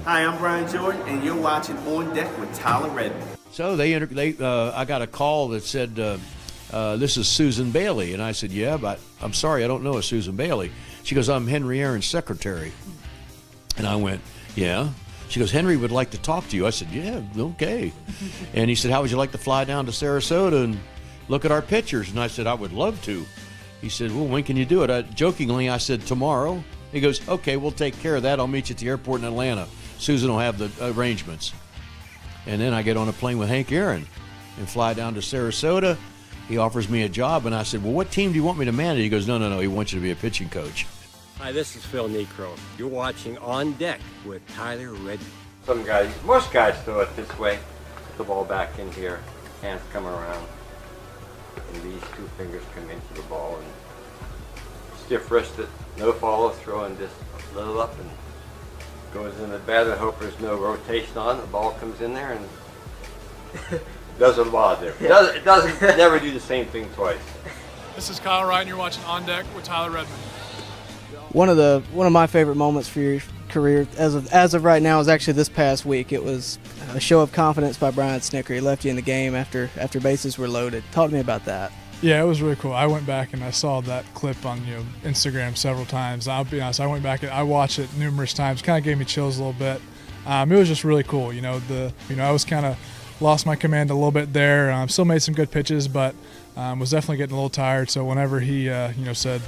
Hi, I'm Brian Jordan, and you're watching On Deck with Tyler Redmond. So I got a call that said, this is Susan Bailey. And I said, yeah, but I'm sorry, I don't know a Susan Bailey. She goes, I'm Henry Aaron's secretary. And I went, yeah. She goes, Henry would like to talk to you. I said, yeah, okay. And he said, how would you like to fly down to Sarasota and look at our pictures? And I said, I would love to. He said, well, when can you do it? Jokingly, I said, tomorrow. He goes, okay, we'll take care of that. I'll meet you at the airport in Atlanta. Susan will have the arrangements. And then I get on a plane with Hank Aaron and fly down to Sarasota. He offers me a job, and I said, well, what team do you want me to manage? He goes, no, he wants you to be a pitching coach. Hi, this is Phil Necro. You're watching On Deck with Tyler Redmond. Most guys throw it this way. Put the ball back in here, hands come around, and these two fingers come into the ball, and stiff wristed, no follow throw, and just a little up and goes in the bat. I hope there's no rotation on. The ball comes in there and does a lot there. It doesn't never do the same thing twice. This is Kyle Wright, and you're watching On Deck with Tyler Redmond. One of my favorite moments for your career as of right now is actually this past week. It was a show of confidence by Brian Snicker. He left you in the game after bases were loaded. Talk to me about that. Yeah, it was really cool. I went back and I saw that clip on Instagram several times. I'll be honest, I went back and I watched it numerous times. Kind of gave me chills a little bit. It was just really cool. I was kind of lost my command a little bit there. Still made some good pitches, but was definitely getting a little tired. So whenever he said,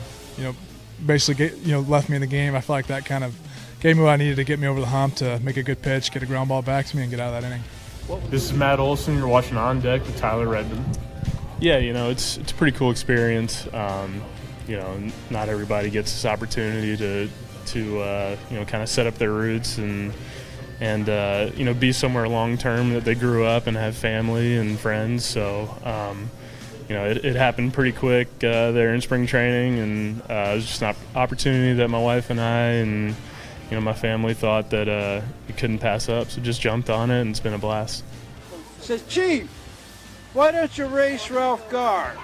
basically left me in the game, I felt like that kind of gave me what I needed to get me over the hump to make a good pitch, get a ground ball back to me, and get out of that inning. This is Matt Olson. You're watching On Deck with Tyler Redmond. Yeah, it's a pretty cool experience. Not everybody gets this opportunity to kind of set up their roots and be somewhere long term that they grew up and have family and friends. So it happened pretty quick there in spring training, and it was just an opportunity that my wife and I and my family thought that we couldn't pass up. So just jumped on it, and it's been a blast. Says, Chief, why don't you race Ralph Garr?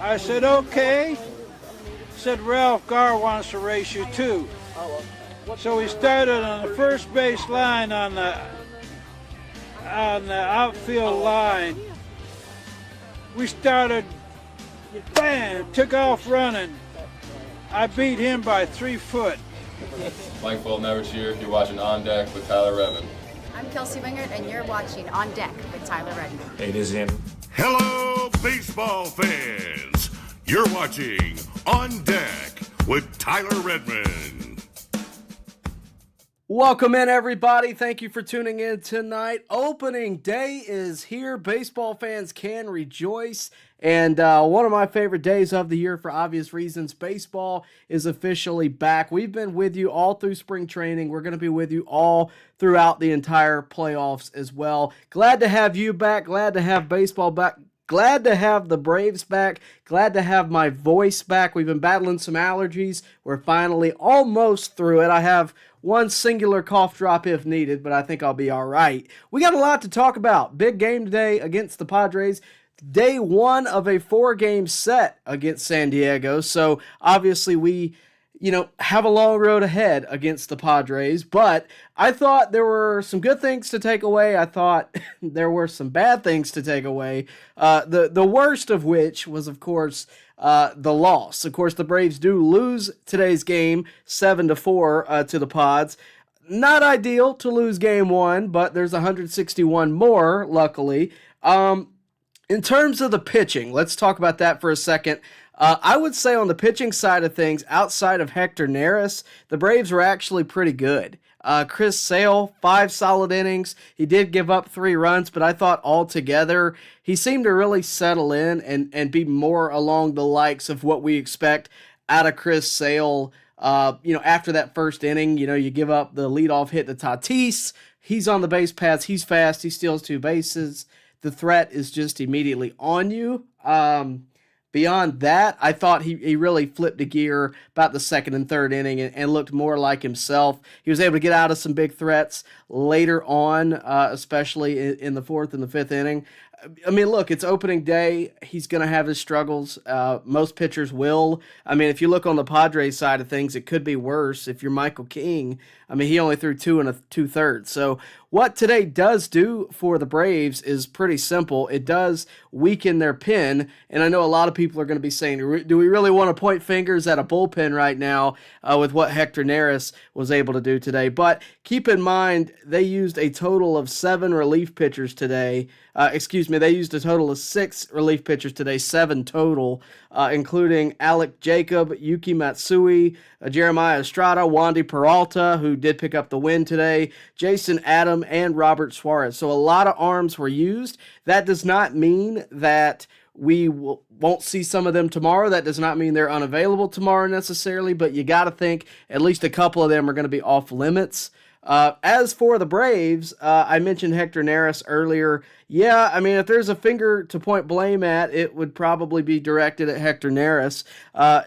I said, okay. Said, Ralph Garr wants to race you too. So we started on the first base line on the outfield line. We started, bam, took off running. I beat him by 3 foot. Mike Fulton-Evers here. You're watching On Deck with Tyler Redmond. I'm Kelsey Wingert, and you're watching On Deck with Tyler Redmond. Hey, this is Andrew. Hello, baseball fans. You're watching On Deck with Tyler Redmond. Welcome in, everybody. Thank you for tuning in tonight. Opening day is here. Baseball fans can rejoice. And one of my favorite days of the year for obvious reasons, baseball is officially back. We've been with you all through spring training. We're going to be with you all throughout the entire playoffs as well. Glad to have you back. Glad to have baseball back. Glad to have the Braves back. Glad to have my voice back. We've been battling some allergies. We're finally almost through it. I have one singular cough drop if needed, but I think I'll be all right. We got a lot to talk about. Big game today against the Padres. Day one of a 4-game set against San Diego. So obviously we, have a long road ahead against the Padres, but I thought there were some good things to take away. I thought there were some bad things to take away. The worst of which was, of course, the loss. Of course, the Braves do lose today's game 7-4 to the Pods. Not ideal to lose game one, but there's 161 more, luckily. In terms of the pitching, let's talk about that for a second. I would say on the pitching side of things, outside of Hector Neris, the Braves were actually pretty good. Chris Sale, 5 solid innings. He did give up 3 runs, but I thought altogether he seemed to really settle in and be more along the likes of what we expect out of Chris Sale. After that first inning, you give up the leadoff hit to Tatis. He's on the base paths. He's fast. He steals 2 bases. The threat is just immediately on you. Beyond that, I thought he really flipped a gear about the second and third inning and looked more like himself. He was able to get out of some big threats later on, especially in the fourth and the fifth inning. I mean, look, it's opening day. He's going to have his struggles. Most pitchers will. I mean, if you look on the Padres side of things, it could be worse. If you're Michael King, I mean, he only threw 2 2/3. So what today does do for the Braves is pretty simple. It does weaken their pen, and I know a lot of people are going to be saying, do we really want to point fingers at a bullpen right now with what Hector Neris was able to do today? But keep in mind, they used a total of 7 relief pitchers today. They used a total of 6 relief pitchers today, 7 total, including Alec Jacob, Yuki Matsui, Jeremiah Estrada, Wandy Peralta, who did pick up the win today, Jason Adam, and Robert Suarez. So a lot of arms were used. That does not mean that we won't see some of them tomorrow. That does not mean they're unavailable tomorrow necessarily, but you got to think at least a couple of them are going to be off limits. As for the Braves, I mentioned Hector Neris earlier. Yeah, I mean, if there's a finger to point blame at, it would probably be directed at Hector Neris.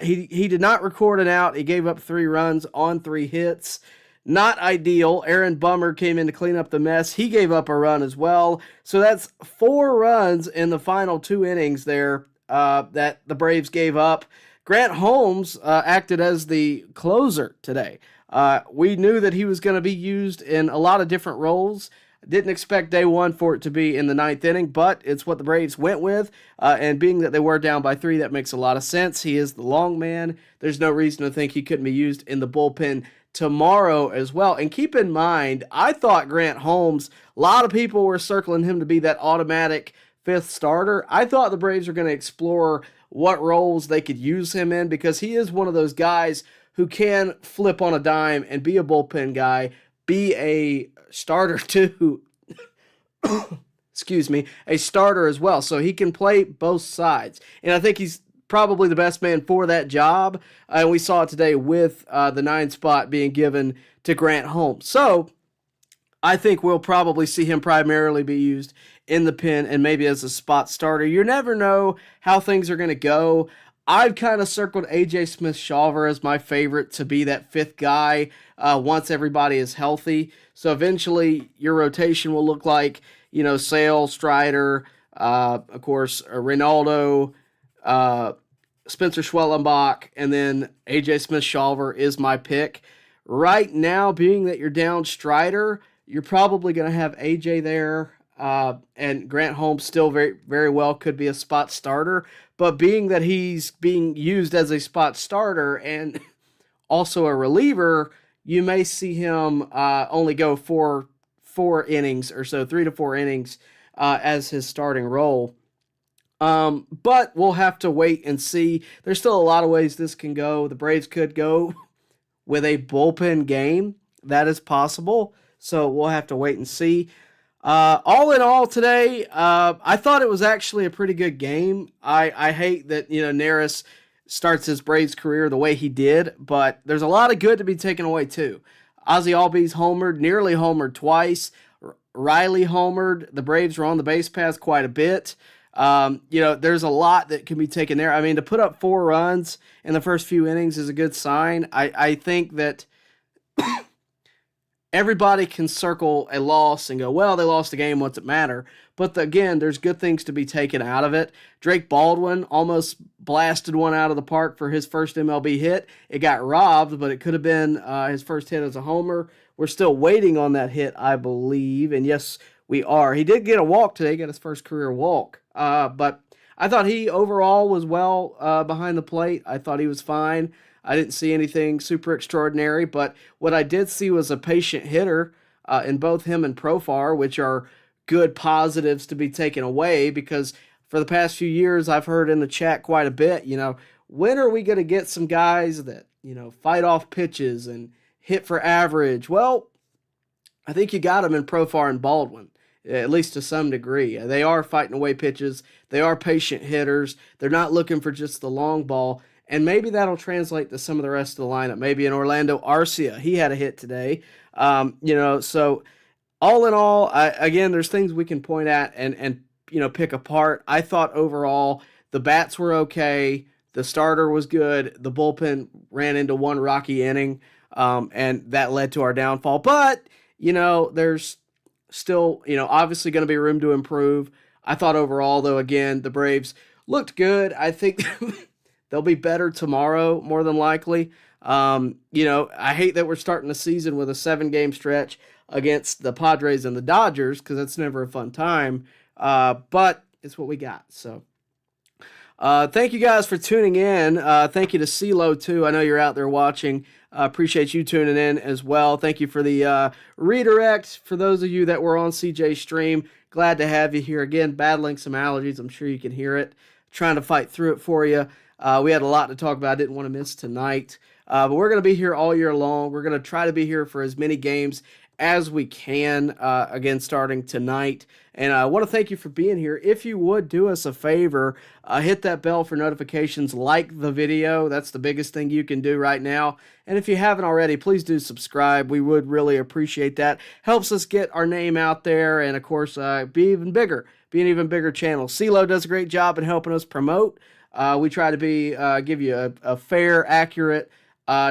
He did not record an out. He gave up 3 runs on 3 hits. Not ideal. Aaron Bummer came in to clean up the mess. He gave up a run as well. So that's 4 runs in the final 2 innings there that the Braves gave up. Grant Holmes acted as the closer today. We knew that he was going to be used in a lot of different roles. Didn't expect day one for it to be in the 9th inning, but it's what the Braves went with. And being that they were down by 3, that makes a lot of sense. He is the long man. There's no reason to think he couldn't be used in the bullpen tomorrow as well. And keep in mind, I thought Grant Holmes, a lot of people were circling him to be that automatic 5th starter. I thought the Braves were going to explore what roles they could use him in, because he is one of those guys who can flip on a dime and be a bullpen guy, be a starter too. Excuse me, a starter as well. So he can play both sides. And I think he's probably the best man for that job. And we saw it today with the 9 spot being given to Grant Holmes. So I think we'll probably see him primarily be used in the pen and maybe as a spot starter. You never know how things are going to go. I've kind of circled A.J. Smith-Shawver as my favorite to be that 5th guy once everybody is healthy. So eventually your rotation will look like, Sale, Strider, of course, Reynaldo, Spencer Schwellenbach, and then A.J. Smith-Shawver is my pick. Right now, being that you're down Strider, you're probably going to have A.J. there, and Grant Holmes still very, very well could be a spot starter. But being that he's being used as a spot starter and also a reliever, you may see him only go four innings or so, 3 to 4 innings as his starting role. But we'll have to wait and see. There's still a lot of ways this can go. The Braves could go with a bullpen game. That is possible. So we'll have to wait and see. All in all today, I thought it was actually a pretty good game. I hate that, Neris starts his Braves career the way he did, but there's a lot of good to be taken away too. Ozzie Albies homered, nearly homered twice. Riley homered. The Braves were on the base paths quite a bit. There's a lot that can be taken there. I mean, to put up 4 runs in the first few innings is a good sign. I think that everybody can circle a loss and go, well, they lost the game, what's it matter? But again, there's good things to be taken out of it. Drake Baldwin almost blasted one out of the park for his first MLB hit. It got robbed, but it could have been his first hit as a homer. We're still waiting on that hit, I believe. And yes, we are. He did get a walk today, got his first career walk. But I thought he overall was well behind the plate. I thought he was fine. I didn't see anything super extraordinary, but what I did see was a patient hitter in both him and Profar, which are good positives to be taken away, because for the past few years I've heard in the chat quite a bit, when are we going to get some guys that, fight off pitches and hit for average? Well, I think you got them in Profar and Baldwin, at least to some degree. They are fighting away pitches. They are patient hitters. They're not looking for just the long ball. And maybe that'll translate to some of the rest of the lineup. Maybe in Orlando Arcia, he had a hit today. So all in all, again, there's things we can point at and pick apart. I thought overall the bats were okay. The starter was good. The bullpen ran into one rocky inning, and that led to our downfall. But, there's still, obviously going to be room to improve. I thought overall, though, again, the Braves looked good. I think they'll be better tomorrow, more than likely. I hate that we're starting the season with a 7-game stretch against the Padres and the Dodgers, because that's never a fun time. But it's what we got. So thank you guys for tuning in. Thank you to CeeLo, too. I know you're out there watching. Appreciate you tuning in as well. Thank you for the redirect. For those of you that were on CJ's stream, glad to have you here again, battling some allergies. I'm sure you can hear it. Trying to fight through it for you. We had a lot to talk about. I didn't want to miss tonight. But we're going to be here all year long. We're going to try to be here for as many games as we can, again, starting tonight. And I want to thank you for being here. If you would do us a favor, hit that bell for notifications, like the video. That's the biggest thing you can do right now. And if you haven't already, please do subscribe. We would really appreciate that. Helps us get our name out there and, of course, be even bigger, be an even bigger channel. CeeLo does a great job in helping us promote. We try to give you a fair, accurate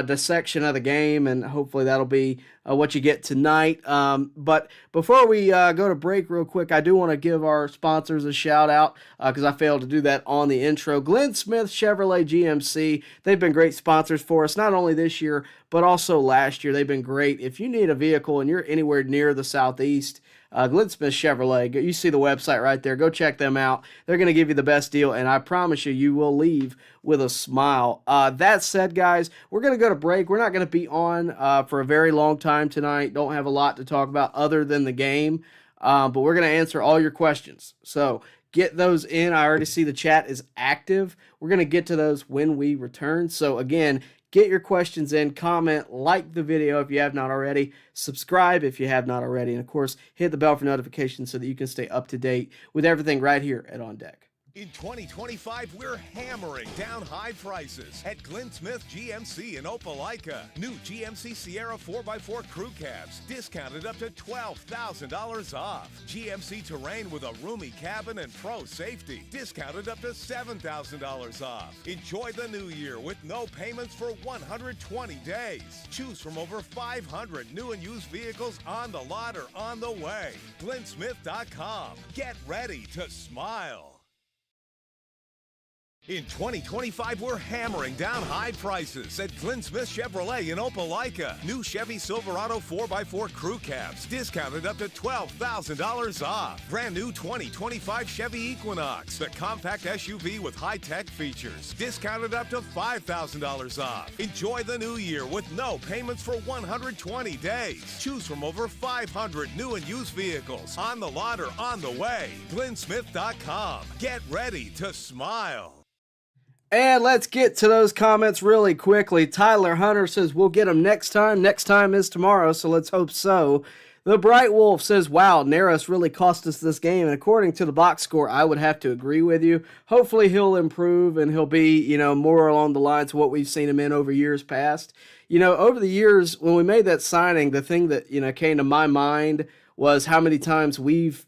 dissection of the game, and hopefully that'll be what you get tonight. But before we go to break real quick, I do want to give our sponsors a shout out because I failed to do that on the intro. Glenn Smith Chevrolet GMC, they've been great sponsors for us, not only this year, but also last year. They've been great. If you need a vehicle and you're anywhere near the Southeast, Glenn Smith Chevrolet, you see the website right there. Go check them out. They're going to give you the best deal, and I promise you, you will leave with a smile. That said, guys, we're going to go to break. We're not going to be on for a very long time tonight. Don't have a lot to talk about other than the game, but we're going to answer all your questions. So get those in. I already see the chat is active. We're going to get to those when we return. So again, get your questions in, comment, like the video if you have not already, subscribe if you have not already, and of course, hit the bell for notifications so that you can stay up to date with everything right here at On Deck. In 2025, we're hammering down high prices at Glenn Smith GMC in Opelika. New GMC Sierra 4x4 crew cabs, discounted up to $12,000 off. GMC Terrain with a roomy cabin and pro safety, discounted up to $7,000 off. Enjoy the new year with no payments for 120 days. Choose from over 500 new and used vehicles on the lot or on the way. GlennSmith.com. Get ready to smile. In 2025, we're hammering down high prices at Glenn Smith Chevrolet in Opelika. New Chevy Silverado 4x4 crew cabs, discounted up to $12,000 off. Brand new 2025 Chevy Equinox, the compact SUV with high-tech features, discounted up to $5,000 off. Enjoy the new year with no payments for 120 days. Choose from over 500 new and used vehicles on the lot or on the way. GlennSmith.com. Get ready to smile. And let's get to those comments really quickly. Tyler Hunter says, we'll get them next time. Next time is tomorrow, so let's hope so. The Bright Wolf says, wow, Neris really cost us this game. And according to the box score, I would have to agree with you. Hopefully he'll improve and he'll be, more along the lines of what we've seen him in over years past. Over the years, when we made that signing, the thing that, came to my mind was how many times we've,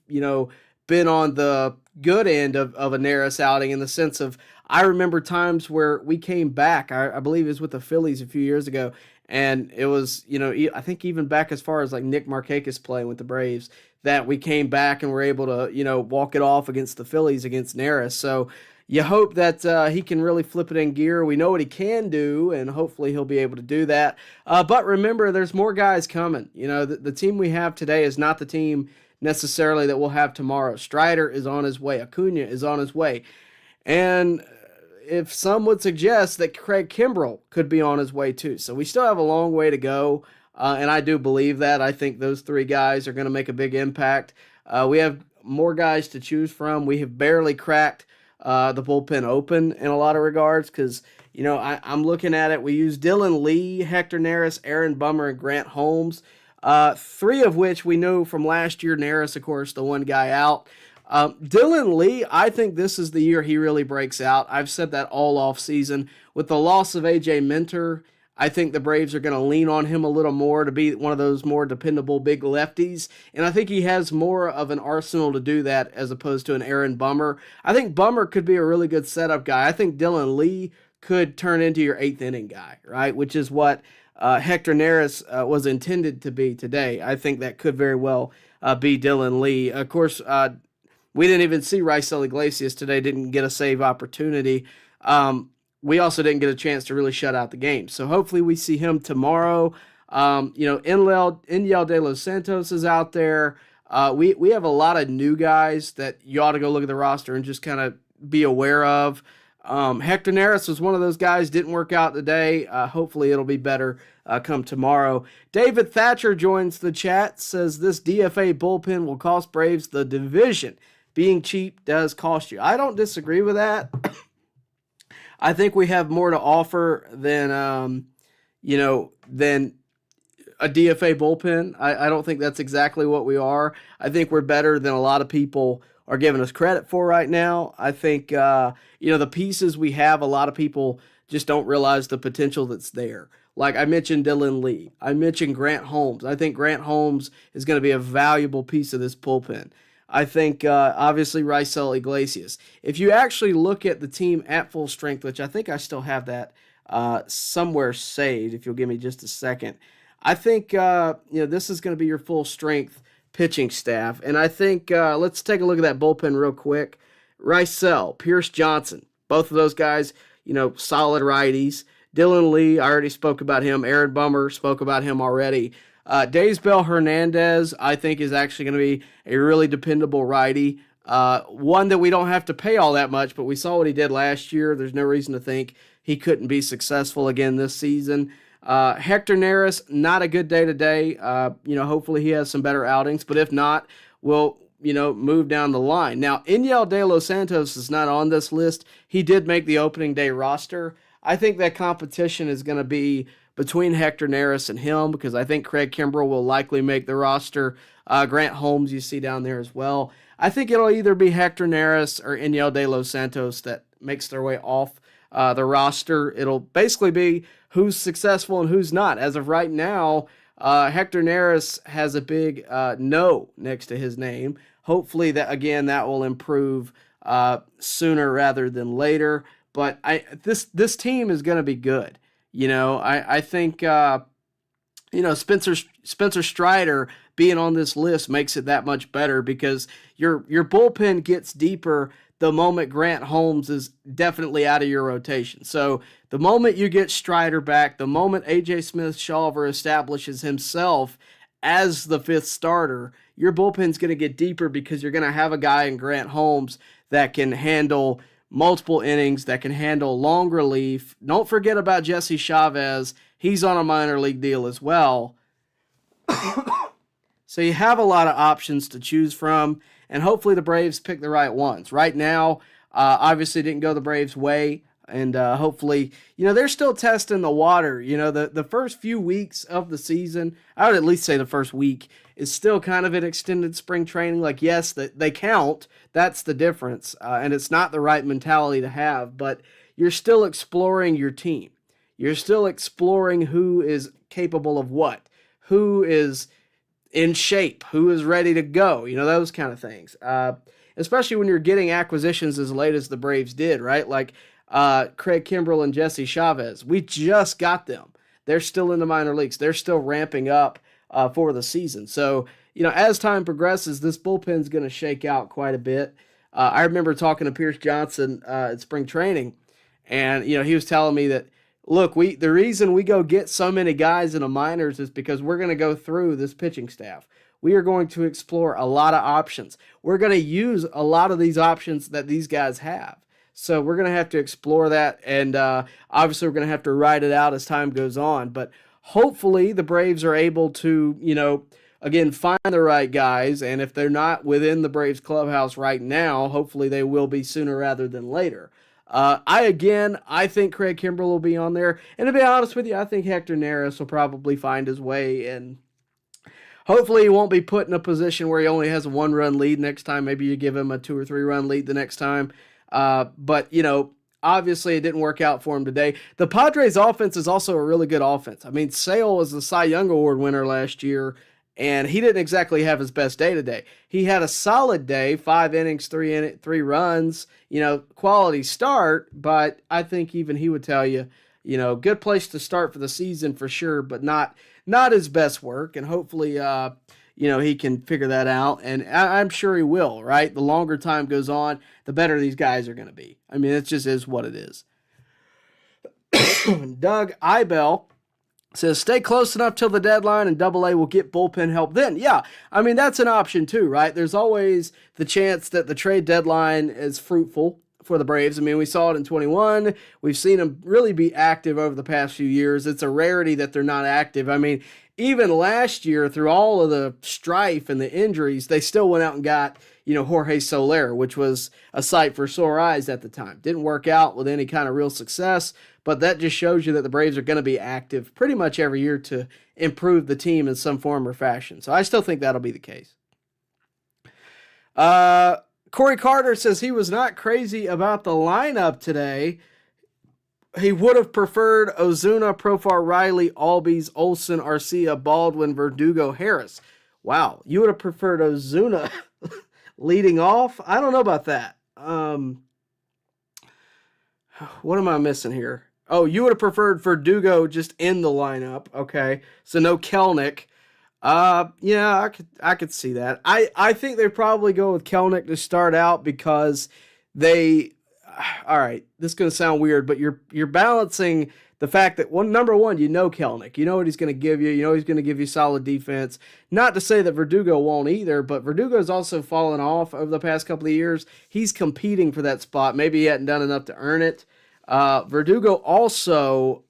been on the good end of a Neris outing, in the sense of, I remember times where we came back. I believe it was with the Phillies a few years ago, and it was, I think even back as far as like Nick Markakis playing with the Braves, that we came back and were able to, walk it off against the Phillies against Neris. So you hope that he can really flip it in gear. We know what he can do, and hopefully he'll be able to do that. But remember, there's more guys coming. The team we have today is not the team necessarily that we'll have tomorrow. Strider is on his way. Acuna is on his way. And if some would suggest that Craig Kimbrell could be on his way too. So we still have a long way to go, and I do believe that. I think those three guys are going to make a big impact. We have more guys to choose from. We have barely cracked the bullpen open in a lot of regards because, I'm looking at it. We use Dylan Lee, Hector Neris, Aaron Bummer, and Grant Holmes, three of which we know from last year. Neris, of course, the one guy out. Dylan Lee, I think this is the year he really breaks out. I've said that all off season. With the loss of A.J. Minter, I think the Braves are going to lean on him a little more to be one of those more dependable big lefties. And I think he has more of an arsenal to do that as opposed to an Aaron Bummer. I think Bummer could be a really good setup guy. I think Dylan Lee could turn into your eighth inning guy, right? Which is what Hector Neris was intended to be today. I think that could very well be Dylan Lee. Of course, We didn't even see Raisel Iglesias today, didn't get a save opportunity. We also didn't get a chance to really shut out the game. So hopefully we see him tomorrow. Inyel De Los Santos is out there. We have a lot of new guys that you ought to go look at the roster and just kind of be aware of. Hector Neris was one of those guys, didn't work out today. Hopefully it'll be better come tomorrow. David Thatcher joins the chat, says this DFA bullpen will cost Braves the division. Being cheap does cost you. I don't disagree with that. I think we have more to offer than a DFA bullpen. I don't think that's exactly what we are. I think we're better than a lot of people are giving us credit for right now. I think, the pieces we have, a lot of people just don't realize the potential that's there. Like I mentioned Dylan Lee. I mentioned Grant Holmes. I think Grant Holmes is going to be a valuable piece of this bullpen. I think, obviously, Raisel Iglesias. If you actually look at the team at full strength, which I think I still have that somewhere saved, if you'll give me just a second, I think, this is going to be your full strength pitching staff. And I think, let's take a look at that bullpen real quick. Raisel, Pierce Johnson, both of those guys, solid righties. Dylan Lee, I already spoke about him. Aaron Bummer, spoke about him already. Daysbel Hernandez, I think, is actually going to be a really dependable righty. One that we don't have to pay all that much, but we saw what he did last year. There's no reason to think he couldn't be successful again this season. Hector Neris, not a good day today. Hopefully he has some better outings, but if not, we'll, move down the line. Now, Inyel De Los Santos is not on this list. He did make the opening day roster. I think that competition is going to be between Hector Neris and him because I think Craig Kimbrell will likely make the roster. Grant Holmes you see down there as well. I think it'll either be Hector Neris or Inyel De Los Santos that makes their way off the roster. It'll basically be who's successful and who's not. As of right now, Hector Neris has a big no next to his name. Hopefully that will improve sooner rather than later. But this team is going to be good. I think Spencer Strider being on this list makes it that much better because your bullpen gets deeper the moment Grant Holmes is definitely out of your rotation. So the moment you get Strider back, the moment A.J. Smith-Shawver establishes himself as the fifth starter, your bullpen's going to get deeper because you're going to have a guy in Grant Holmes that can handle multiple innings, that can handle long relief. Don't forget about Jesse Chavez. He's on a minor league deal as well. So you have a lot of options to choose from, and hopefully the Braves pick the right ones. Right now, obviously didn't go the Braves' way, and hopefully, they're still testing the water. The first few weeks of the season, I would at least say the first week, is still kind of an extended spring training. Like, yes, they count. That's the difference, and it's not the right mentality to have, but you're still exploring your team. You're still exploring who is capable of what, who is in shape, who is ready to go, those kind of things. Especially when you're getting acquisitions as late as the Braves did, right? Like Craig Kimbrell and Jesse Chavez. We just got them. They're still in the minor leagues. They're still ramping up for the season. So, as time progresses, this bullpen's going to shake out quite a bit. I remember talking to Pierce Johnson at spring training, and, he was telling me that, look, the reason we go get so many guys in the minors is because we're going to go through this pitching staff. We are going to explore a lot of options. We're going to use a lot of these options that these guys have. So we're going to have to explore that, and obviously we're going to have to ride it out as time goes on. But hopefully the Braves are able to, again, find the right guys, and if they're not within the Braves clubhouse right now, hopefully they will be sooner rather than later. I think Craig Kimbrell will be on there, and to be honest with you, I think Hector Neris will probably find his way, and hopefully he won't be put in a position where he only has a 1-run lead next time. Maybe you give him a 2 or 3 run lead the next time. But obviously it didn't work out for him today. The Padres offense is also a really good offense. I mean, Sale was the Cy Young Award winner last year, and he didn't exactly have his best day today. He had a solid day, 5 innings, 3 runs, quality start, but I think even he would tell you, good place to start for the season for sure, but not his best work. And hopefully, he can figure that out, and I'm sure he will, right? The longer time goes on, the better these guys are going to be. I mean, it just is what it is. Doug Eibel says, stay close enough till the deadline and Double-A will get bullpen help then. Yeah, I mean, that's an option too, right? There's always the chance that the trade deadline is fruitful for the Braves. I mean, we saw it in 21. We've seen them really be active over the past few years. It's a rarity that they're not active. I mean, even last year, through all of the strife and the injuries, they still went out and got, Jorge Soler, which was a sight for sore eyes at the time. Didn't work out with any kind of real success, but that just shows you that the Braves are going to be active pretty much every year to improve the team in some form or fashion. So I still think that'll be the case. Corey Carter says he was not crazy about the lineup today. He would have preferred Ozuna, Profar, Riley, Albies, Olsen, Arcia, Baldwin, Verdugo, Harris. Wow, you would have preferred Ozuna leading off? I don't know about that. What am I missing here? Oh, you would have preferred Verdugo just in the lineup. Okay, so no Kelnick. Yeah, I could see that. I think they probably go with Kelnick to start out because they. All right, this is going to sound weird, but you're balancing the fact that number one, Kelnick, you know what he's going to give you, he's going to give you solid defense. Not to say that Verdugo won't either, but Verdugo's also fallen off over the past couple of years. He's competing for that spot. Maybe he hadn't done enough to earn it. Verdugo also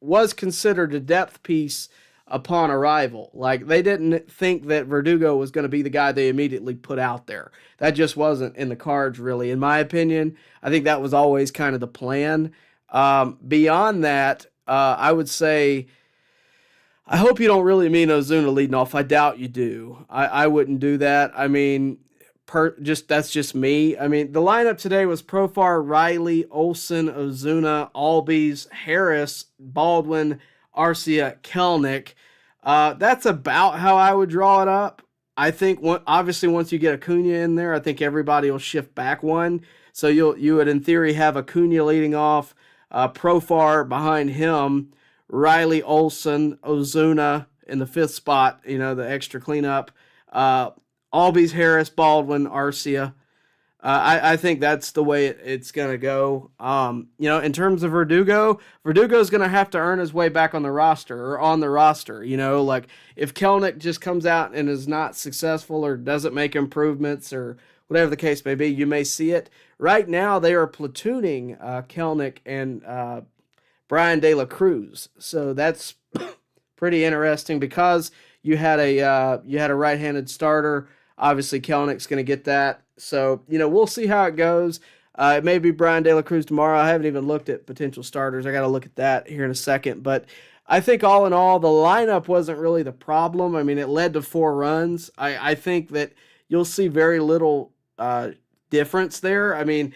was considered a depth piece upon arrival. Like, they didn't think that Verdugo was going to be the guy they immediately put out there. That just wasn't in the cards, really, in my opinion. I think that was always kind of the plan. Beyond that, I would say, I hope you don't really mean Ozuna leading off. I doubt you do. I wouldn't do that. I mean, that's just me. I mean, the lineup today was Profar, Riley, Olsen, Ozuna, Albies, Harris, Baldwin, Arcia, Kelnick. That's about how I would draw it up. I think obviously once you get Acuna in there, I think everybody will shift back one. So you would in theory have Acuna leading off, Profar behind him, Riley, Olsen, Ozuna in the fifth spot, the extra cleanup, Albies, Harris, Baldwin, Arcia. I think that's the way it's going to go. In terms of Verdugo's going to have to earn his way back on the roster. Like if Kelnick just comes out and is not successful or doesn't make improvements or whatever the case may be, you may see it. Right now, they are platooning Kelnick and Brian De La Cruz. So that's pretty interesting because you had a right-handed starter. Obviously, Kelnick's going to get that. So, we'll see how it goes. It may be Brian De La Cruz tomorrow. I haven't even looked at potential starters. I got to look at that here in a second. But I think all in all, the lineup wasn't really the problem. I mean, it led to 4 runs. I think that you'll see very little difference there. I mean,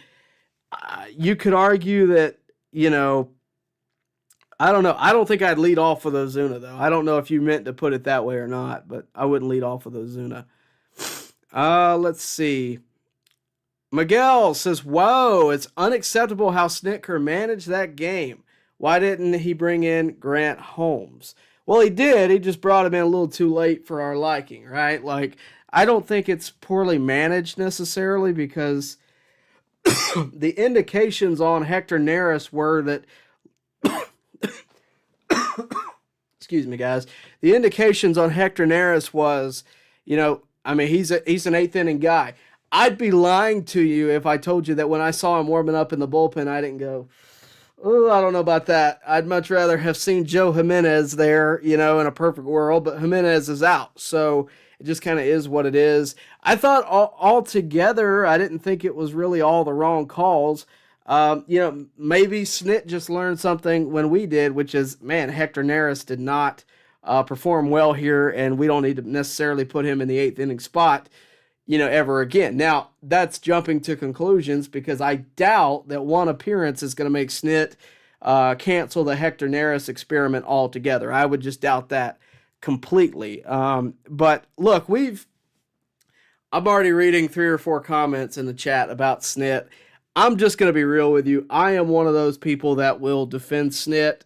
you could argue that, I don't know. I don't think I'd lead off with Ozuna, though. I don't know if you meant to put it that way or not, but I wouldn't lead off with Ozuna. Let's see. Miguel says, whoa, it's unacceptable how Snitker managed that game. Why didn't he bring in Grant Holmes? Well, he did. He just brought him in a little too late for our liking, right? Like, I don't think it's poorly managed necessarily because the indications on Hector Neris were that excuse me, guys. The indications on Hector Neris was, he's an eighth inning guy. I'd be lying to you if I told you that when I saw him warming up in the bullpen, I didn't go, oh, I don't know about that. I'd much rather have seen Joe Jimenez there, in a perfect world, but Jimenez is out. So it just kind of is what it is. I thought altogether, I didn't think it was really all the wrong calls. Maybe Snit just learned something when we did, which is, man, Hector Neris did not perform well here, and we don't need to necessarily put him in the eighth inning spot, ever again. Now, that's jumping to conclusions because I doubt that one appearance is going to make Snit cancel the Hector Neris experiment altogether. I would just doubt that completely. But look, I'm already reading 3 or 4 comments in the chat about Snit. I'm just going to be real with you. I am one of those people that will defend Snit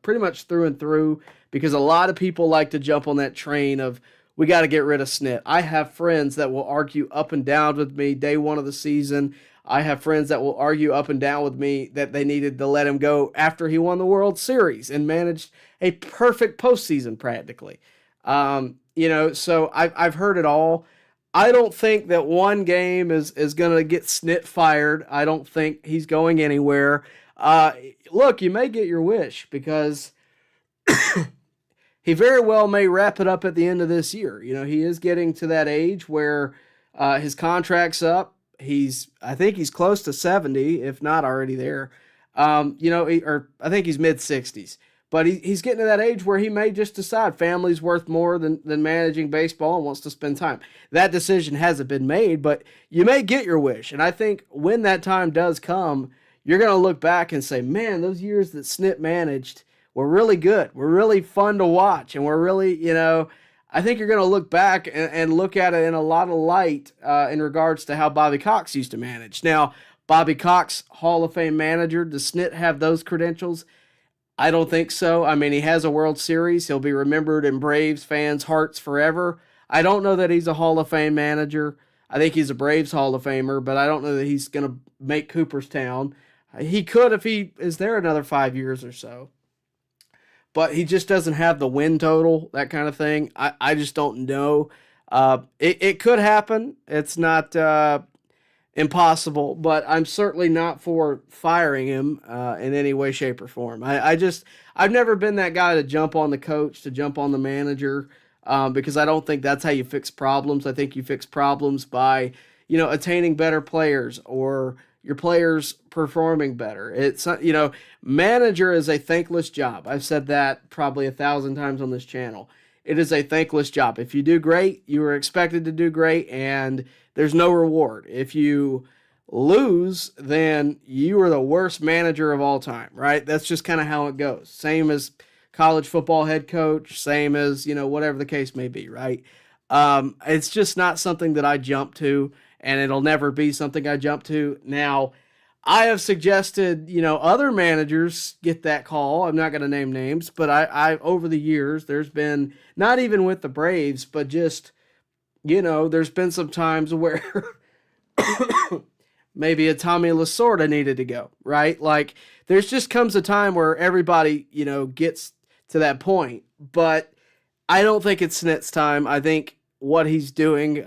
pretty much through and through because a lot of people like to jump on that train of, we got to get rid of Snit. I have friends that will argue up and down with me day one of the season. I have friends that will argue up and down with me that they needed to let him go after he won the World Series and managed a perfect postseason practically. So I've heard it all. I don't think that one game is going to get Snit fired. I don't think he's going anywhere. Look, you may get your wish because he very well may wrap it up at the end of this year. He is getting to that age where his contract's up. I think he's close to 70, if not already there. I think he's mid-60s. But he's getting to that age where he may just decide family's worth more than managing baseball and wants to spend time. That decision hasn't been made, but you may get your wish. And I think when that time does come, you're going to look back and say, man, those years that Snit managed were really good. Were really fun to watch. And we're really, I think you're going to look back and look at it in a lot of light in regards to how Bobby Cox used to manage. Now, Bobby Cox, Hall of Fame manager, does Snit have those credentials? I don't think so. I mean, he has a World Series. He'll be remembered in Braves fans' hearts forever. I don't know that he's a Hall of Fame manager. I think he's a Braves Hall of Famer, but I don't know that he's going to make Cooperstown. He could if he is there another 5 years or so. But he just doesn't have the win total, that kind of thing. I just don't know. It could happen. It's not impossible, but I'm certainly not for firing him in any way, shape, or form. I've never been that guy to jump on the coach, to jump on the manager, because I don't think that's how you fix problems. I think you fix problems by, attaining better players or your players performing better. It's, manager is a thankless job. I've said that probably 1,000 times on this channel. It is a thankless job. If you do great, you are expected to do great, and there's no reward. If you lose, then you are the worst manager of all time, right? That's just kind of how it goes. Same as college football head coach, same as, whatever the case may be, right? It's just not something that I jump to, and it'll never be something I jump to. Now, I have suggested, other managers get that call. I'm not going to name names, but I over the years, there's been, not even with the Braves, but just, there's been some times where maybe a Tommy Lasorda needed to go, right? Like, there's just comes a time where everybody, gets to that point. But I don't think it's Snit's time. I think what he's doing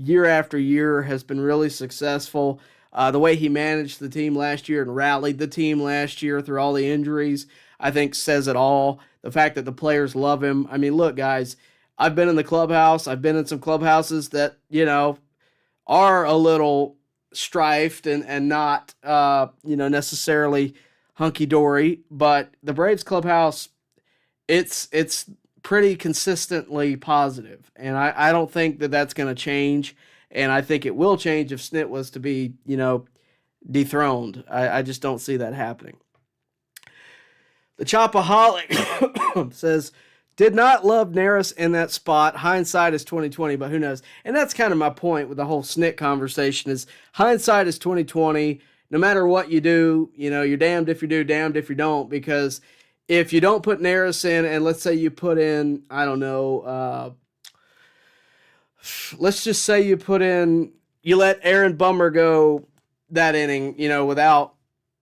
year after year has been really successful. The way he managed the team last year and rallied the team last year through all the injuries, I think says it all. The fact that the players love him. I mean, look, guys, I've been in the clubhouse. I've been in some clubhouses that, are a little strifed and not, necessarily hunky-dory. But the Braves clubhouse, it's pretty consistently positive. And I don't think that that's going to change. And I think it will change if Snit was to be, dethroned. I just don't see that happening. The Chopaholic says, did not love Neris in that spot. Hindsight is 2020, but who knows? And that's kind of my point with the whole Snit conversation is hindsight is 2020. No matter what you do, you're damned if you do, damned if you don't, because if you don't put Neris in, and let's say you put in, I don't know, let's just say you let Aaron Bummer go that inning, without,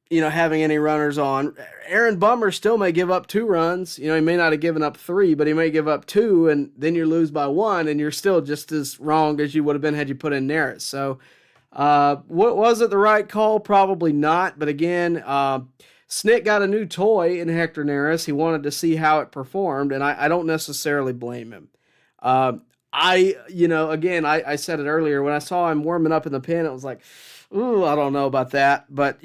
having any runners on. Aaron Bummer still may give up 2 runs. He may not have given up 3, but he may give up 2, and then you lose by 1, and you're still just as wrong as you would have been had you put in Neris. So, what was it the right call? Probably not. But again, Snit got a new toy in Hector Neris. He wanted to see how it performed, and I don't necessarily blame him. I said it earlier, when I saw him warming up in the pen, it was like, ooh, I don't know about that. But,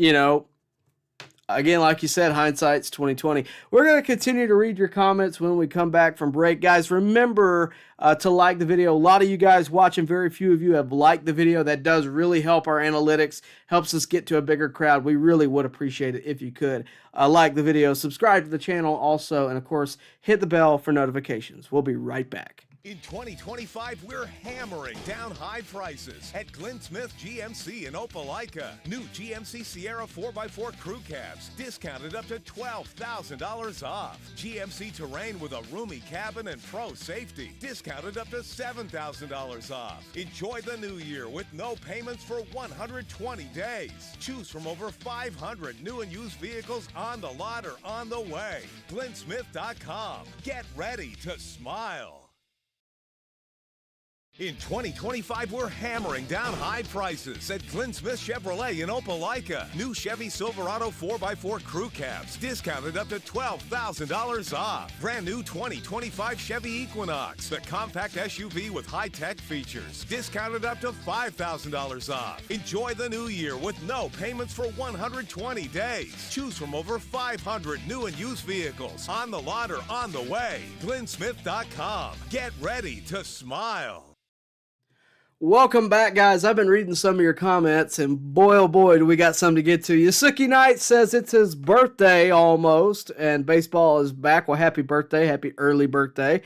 again, like you said, hindsight's 2020. We're going to continue to read your comments when we come back from break. Guys, remember to like the video. A lot of you guys watching, very few of you have liked the video. That does really help our analytics, helps us get to a bigger crowd. We really would appreciate it if you could like the video, subscribe to the channel also, and, of course, hit the bell for notifications. We'll be right back. In 2025, we're hammering down high prices at Glenn Smith GMC in Opelika. New GMC Sierra 4x4 crew cabs, discounted up to $12,000 off. GMC Terrain with a roomy cabin and pro safety, discounted up to $7,000 off. Enjoy the new year with no payments for 120 days. Choose from over 500 new and used vehicles on the lot or on the way. GlennSmith.com. Get ready to smile. In 2025, we're hammering down high prices at Glenn Smith Chevrolet in Opelika. New Chevy Silverado 4x4 crew cabs, discounted up to $12,000 off. Brand new 2025 Chevy Equinox, the compact SUV with high-tech features, discounted up to $5,000 off. Enjoy the new year with no payments for 120 days. Choose from over 500 new and used vehicles on the lot or on the way. GlennSmith.com. Get ready to smile. Welcome back, guys. I've been reading some of your comments, and boy, oh boy, do we got some to get to. Yasuki Knight says it's his birthday almost, and baseball is back. Well, happy birthday. Happy early birthday.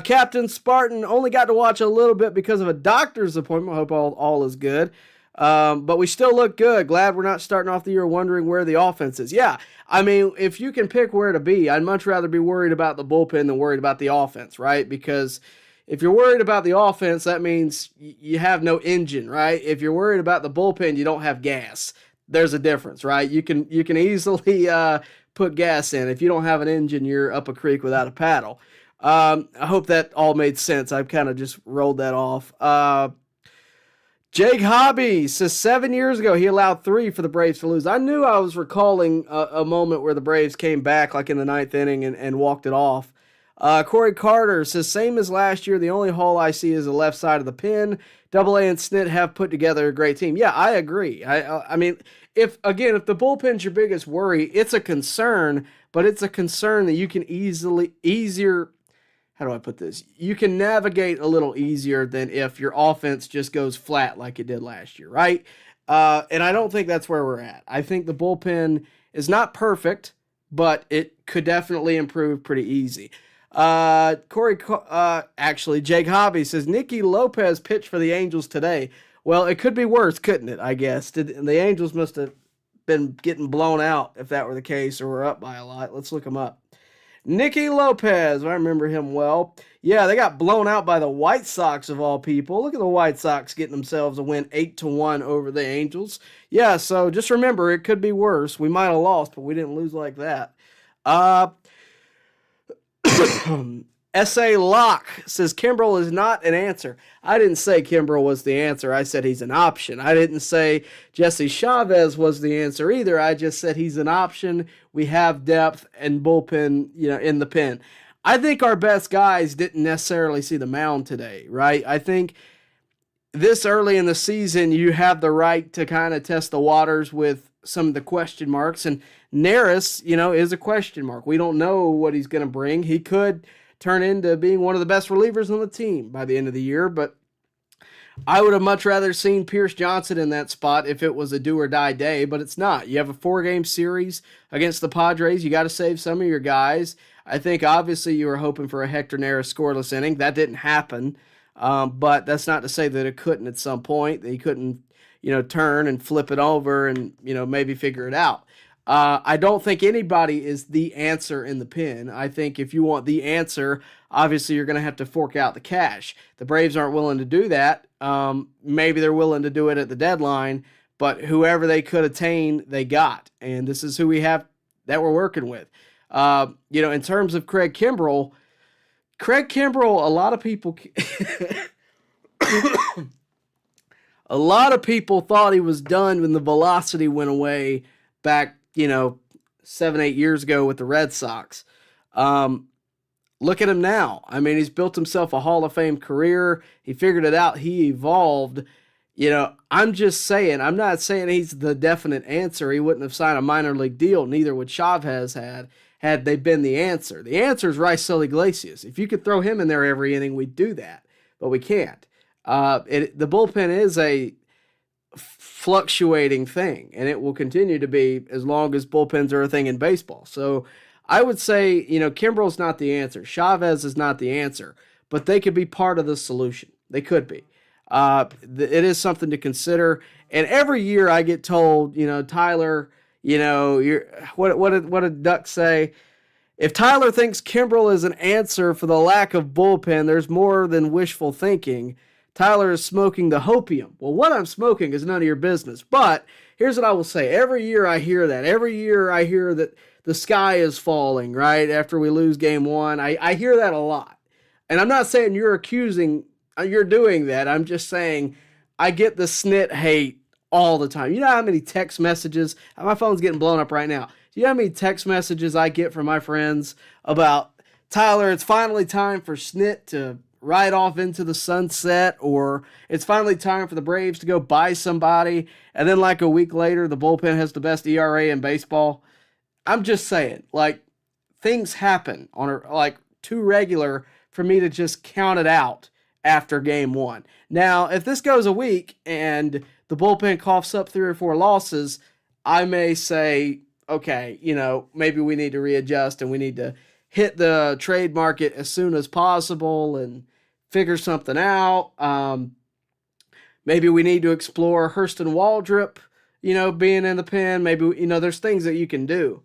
Captain Spartan only got to watch a little bit because of a doctor's appointment. I hope all is good. But we still look good. Glad we're not starting off the year wondering where the offense is. Yeah, I mean, if you can pick where to be, I'd much rather be worried about the bullpen than worried about the offense, right? Because if you're worried about the offense, that means you have no engine, right? If you're worried about the bullpen, you don't have gas. There's a difference, right? You can easily put gas in. If you don't have an engine, you're up a creek without a paddle. I hope that all made sense. I've kind of just rolled that off. Jake Hobby says 7 years ago he allowed 3 for the Braves to lose. I knew I was recalling a moment where the Braves came back like in the 9th inning and walked it off. Corey Carter says, same as last year, the only hole I see is the left side of the pin. Double A and Snit have put together a great team. Yeah, I agree. I mean, if the bullpen's your biggest worry, it's a concern, but it's a concern that you can how do I put this? You can navigate a little easier than if your offense just goes flat like it did last year, right? And I don't think that's where we're at. I think the bullpen is not perfect, but it could definitely improve pretty easy. Jake Hobby says, Nicky Lopez pitched for the Angels today. Well, it could be worse, couldn't it, I guess? The Angels must have been getting blown out if that were the case, or were up by a lot. Let's look him up. Nicky Lopez, I remember him well. Yeah, they got blown out by the White Sox of all people. Look at the White Sox getting themselves a win 8-1 over the Angels. Yeah, so just remember, it could be worse. We might have lost, but we didn't lose like that. S.A. Locke says Kimbrel is not an answer. I didn't say Kimbrel was the answer. I said he's an option. I didn't say Jesse Chavez was the answer either. I just said he's an option. We have depth and bullpen, in the pen. I think our best guys didn't necessarily see the mound today, right? I think this early in the season, you have the right to kind of test the waters with some of the question marks, and Neris, is a question mark. We don't know what he's going to bring. He could turn into being one of the best relievers on the team by the end of the year, but I would have much rather seen Pierce Johnson in that spot if it was a do-or-die day, but it's not. You have a 4-game series against the Padres. You got to save some of your guys. I think, obviously, you were hoping for a Hector Neris scoreless inning. That didn't happen, but that's not to say that it couldn't at some point, that he couldn't turn and flip it over and, maybe figure it out. I don't think anybody is the answer in the pen. I think if you want the answer, obviously you're going to have to fork out the cash. The Braves aren't willing to do that. Maybe they're willing to do it at the deadline, but whoever they could attain, they got. And this is who we have that we're working with. In terms of Craig Kimbrel, a lot of people... A lot of people thought he was done when the velocity went away back, 7-8 years ago with the Red Sox. Look at him now. I mean, he's built himself a Hall of Fame career. He figured it out. He evolved. I'm just saying, I'm not saying he's the definite answer. He wouldn't have signed a minor league deal. Neither would Chavez had they been the answer. The answer is Raisel Iglesias. If you could throw him in there every inning, we'd do that, but we can't. The bullpen is a fluctuating thing, and it will continue to be as long as bullpens are a thing in baseball. So I would say, Kimbrel's not the answer. Chavez is not the answer. but they could be part of the solution. They could be. It is something to consider. And every year I get told, Tyler, what did Duck say? If Tyler thinks Kimbrel is an answer for the lack of bullpen, there's more than wishful thinking. Tyler is smoking the hopium. Well, what I'm smoking is none of your business. But here's what I will say. Every year I hear that. Every year I hear that the sky is falling, right, after we lose game one. I hear that a lot. And I'm not saying you're doing that. I'm just saying I get the snit hate all the time. You know how many text messages? My phone's getting blown up right now. Do you know how many text messages I get from my friends about, Tyler, it's finally time for Snit to ride off into the sunset, or it's finally time for the Braves to go buy somebody, and then like a week later, the bullpen has the best ERA in baseball? I'm just saying, things happen too regular for me to just count it out after game one. Now, if this goes a week and the bullpen coughs up 3 or 4 losses, I may say, okay, maybe we need to readjust and we need to hit the trade market as soon as possible and figure something out. Maybe we need to explore Hurston Waldrop, being in the pen. Maybe, there's things that you can do.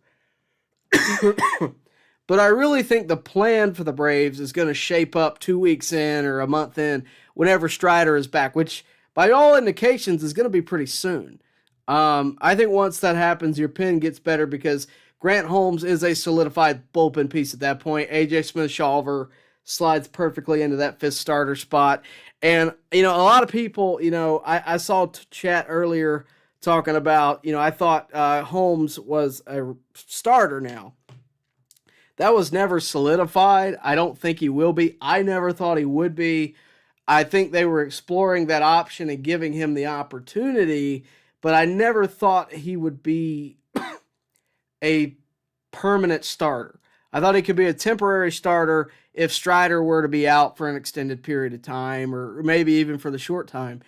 But I really think the plan for the Braves is going to shape up 2 weeks in or a month in whenever Strider is back, which by all indications is going to be pretty soon. I think once that happens, your pen gets better because Grant Holmes is a solidified bullpen piece at that point. A.J. Smith-Shawver slides perfectly into that 5th starter spot. And, a lot of people, I saw chat earlier talking about, I thought Holmes was a starter now. That was never solidified. I don't think he will be. I never thought he would be. I think they were exploring that option and giving him the opportunity, but I never thought he would be a permanent starter. I thought he could be a temporary starter if Strider were to be out for an extended period of time, or maybe even for the short time.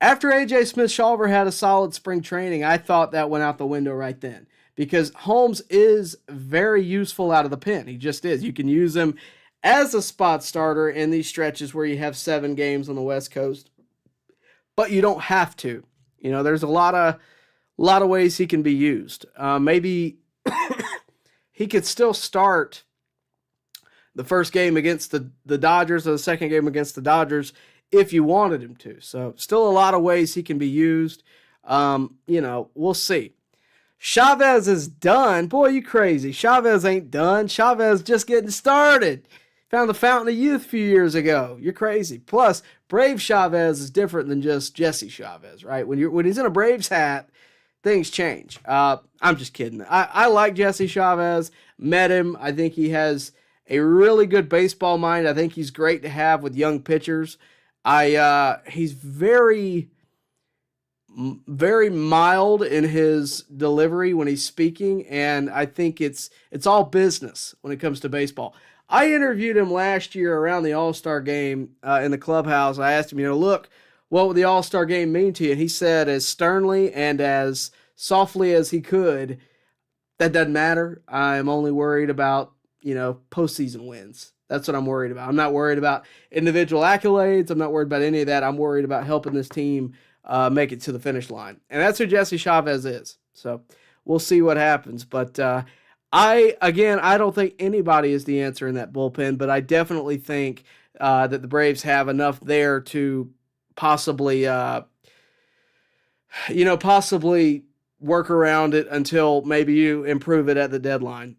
After A.J. Smith-Shawver had a solid spring training, I thought that went out the window right then, because Holmes is very useful out of the pen. He just is. You can use him as a spot starter in these stretches where you have 7 games on the West Coast, but you don't have to. There's a lot of ways he can be used. Maybe he could still start the first game against the Dodgers or the second game against the Dodgers if you wanted him to. So still a lot of ways he can be used. We'll see. Chavez is done. Boy, you crazy. Chavez ain't done. Chavez just getting started. Found the fountain of youth a few years ago. You're crazy. Plus, Brave Chavez is different than just Jesse Chavez, right? When he's in a Braves hat, things change. I'm just kidding. I like Jesse Chavez. Met him. I think he has a really good baseball mind. I think he's great to have with young pitchers. He's very, very mild in his delivery when he's speaking, and I think it's all business when it comes to baseball. I interviewed him last year around the All-Star game in the clubhouse. I asked him, look, what would the All-Star game mean to you? And he said as sternly and as softly as he could, that doesn't matter. I'm only worried about, postseason wins. That's what I'm worried about. I'm not worried about individual accolades. I'm not worried about any of that. I'm worried about helping this team make it to the finish line. And that's who Jesse Chavez is. So we'll see what happens. But I don't think anybody is the answer in that bullpen, but I definitely think that the Braves have enough there to possibly work around it until maybe you improve it at the deadline.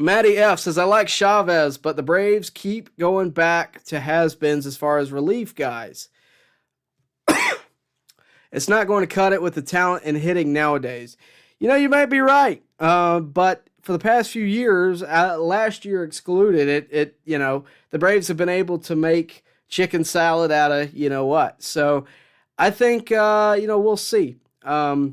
Matty F says, I like Chavez, but the Braves keep going back to has-beens as far as relief guys. It's not going to cut it with the talent and hitting nowadays. You might be right, but for the past few years, last year excluded, the Braves have been able to make chicken salad out of what. So I think, we'll see. A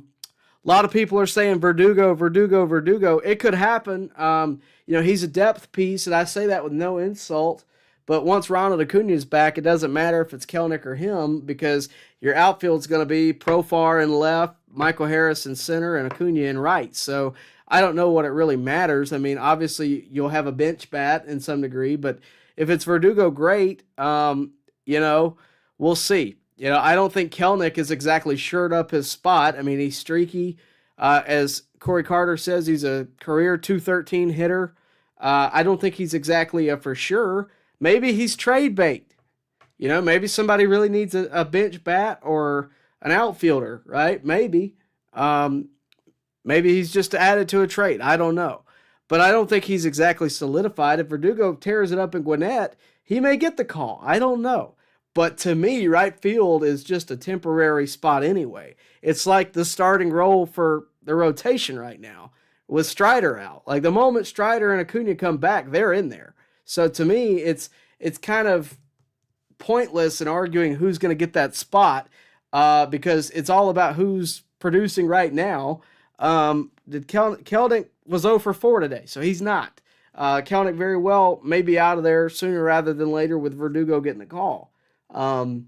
lot of people are saying Verdugo. It could happen. He's a depth piece, and I say that with no insult. But once Ronald Acuna is back, it doesn't matter if it's Kelnick or him, because your outfield's going to be Profar in left, Michael Harris in center, and Acuna in right. So I don't know what it really matters. I mean, obviously you'll have a bench bat in some degree, but If it's Verdugo, great. We'll see. I don't think Kelnick is exactly shored up his spot. I mean, he's streaky. As Corey Carter says, he's a career 213 hitter. I don't think he's exactly a for sure. Maybe he's trade bait. Maybe somebody really needs a bench bat or an outfielder, right? Maybe. Maybe he's just added to a trade. I don't know. But I don't think he's exactly solidified. If Verdugo tears it up in Gwinnett, he may get the call. I don't know. But to me, right field is just a temporary spot anyway. It's like the starting role for the rotation right now with Strider out. Like the moment Strider and Acuna come back, they're in there. So to me, it's kind of pointless in arguing who's going to get that spot because it's all about who's producing right now. Kelnick was 0 for 4 today, so he's not. Kelnick very well may be out of there sooner rather than later with Verdugo getting the call. I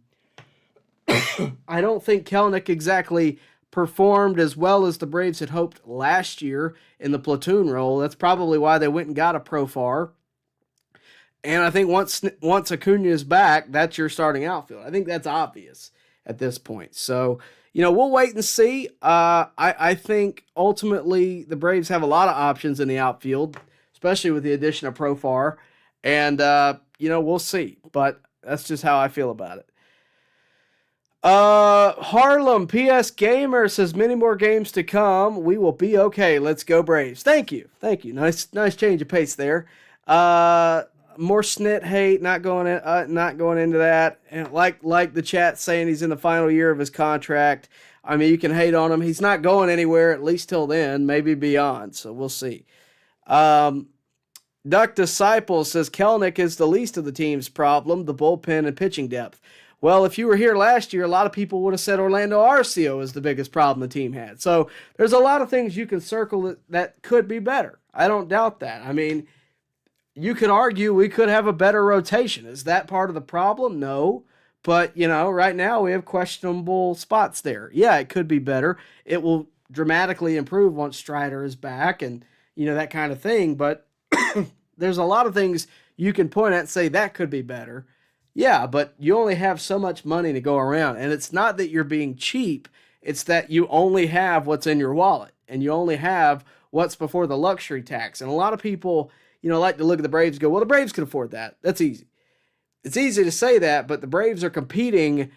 don't think Kelnick exactly performed as well as the Braves had hoped last year in the platoon role. That's probably why they went and got a Profar. And I think once Acuna is back, that's your starting outfield. I think that's obvious at this point. So, we'll wait and see. I think ultimately the Braves have a lot of options in the outfield, especially with the addition of Profar. And, we'll see. But that's just how I feel about it. Harlem PS Gamer says many more games to come. We will be okay. Let's go Braves. Thank you. Nice change of pace there. More Snit hate. Not going into that. And like the chat saying he's in the final year of his contract. I mean, you can hate on him. He's not going anywhere at least till then. Maybe beyond. So we'll see. Duck Disciple says Kelnick is the least of the team's problem, the bullpen and pitching depth. Well, if you were here last year, a lot of people would have said Orlando Arcio is the biggest problem the team had. So there's a lot of things you can circle that could be better. I don't doubt that. I mean, you could argue we could have a better rotation. Is that part of the problem? No. But, right now we have questionable spots there. Yeah, it could be better. It will dramatically improve once Strider is back and, that kind of thing. But there's a lot of things you can point at and say that could be better. Yeah, but you only have so much money to go around. And it's not that you're being cheap. It's that you only have what's in your wallet. And you only have what's before the luxury tax. And a lot of people, like to look at the Braves and go, well, the Braves can afford that. That's easy. It's easy to say that, but the Braves are competing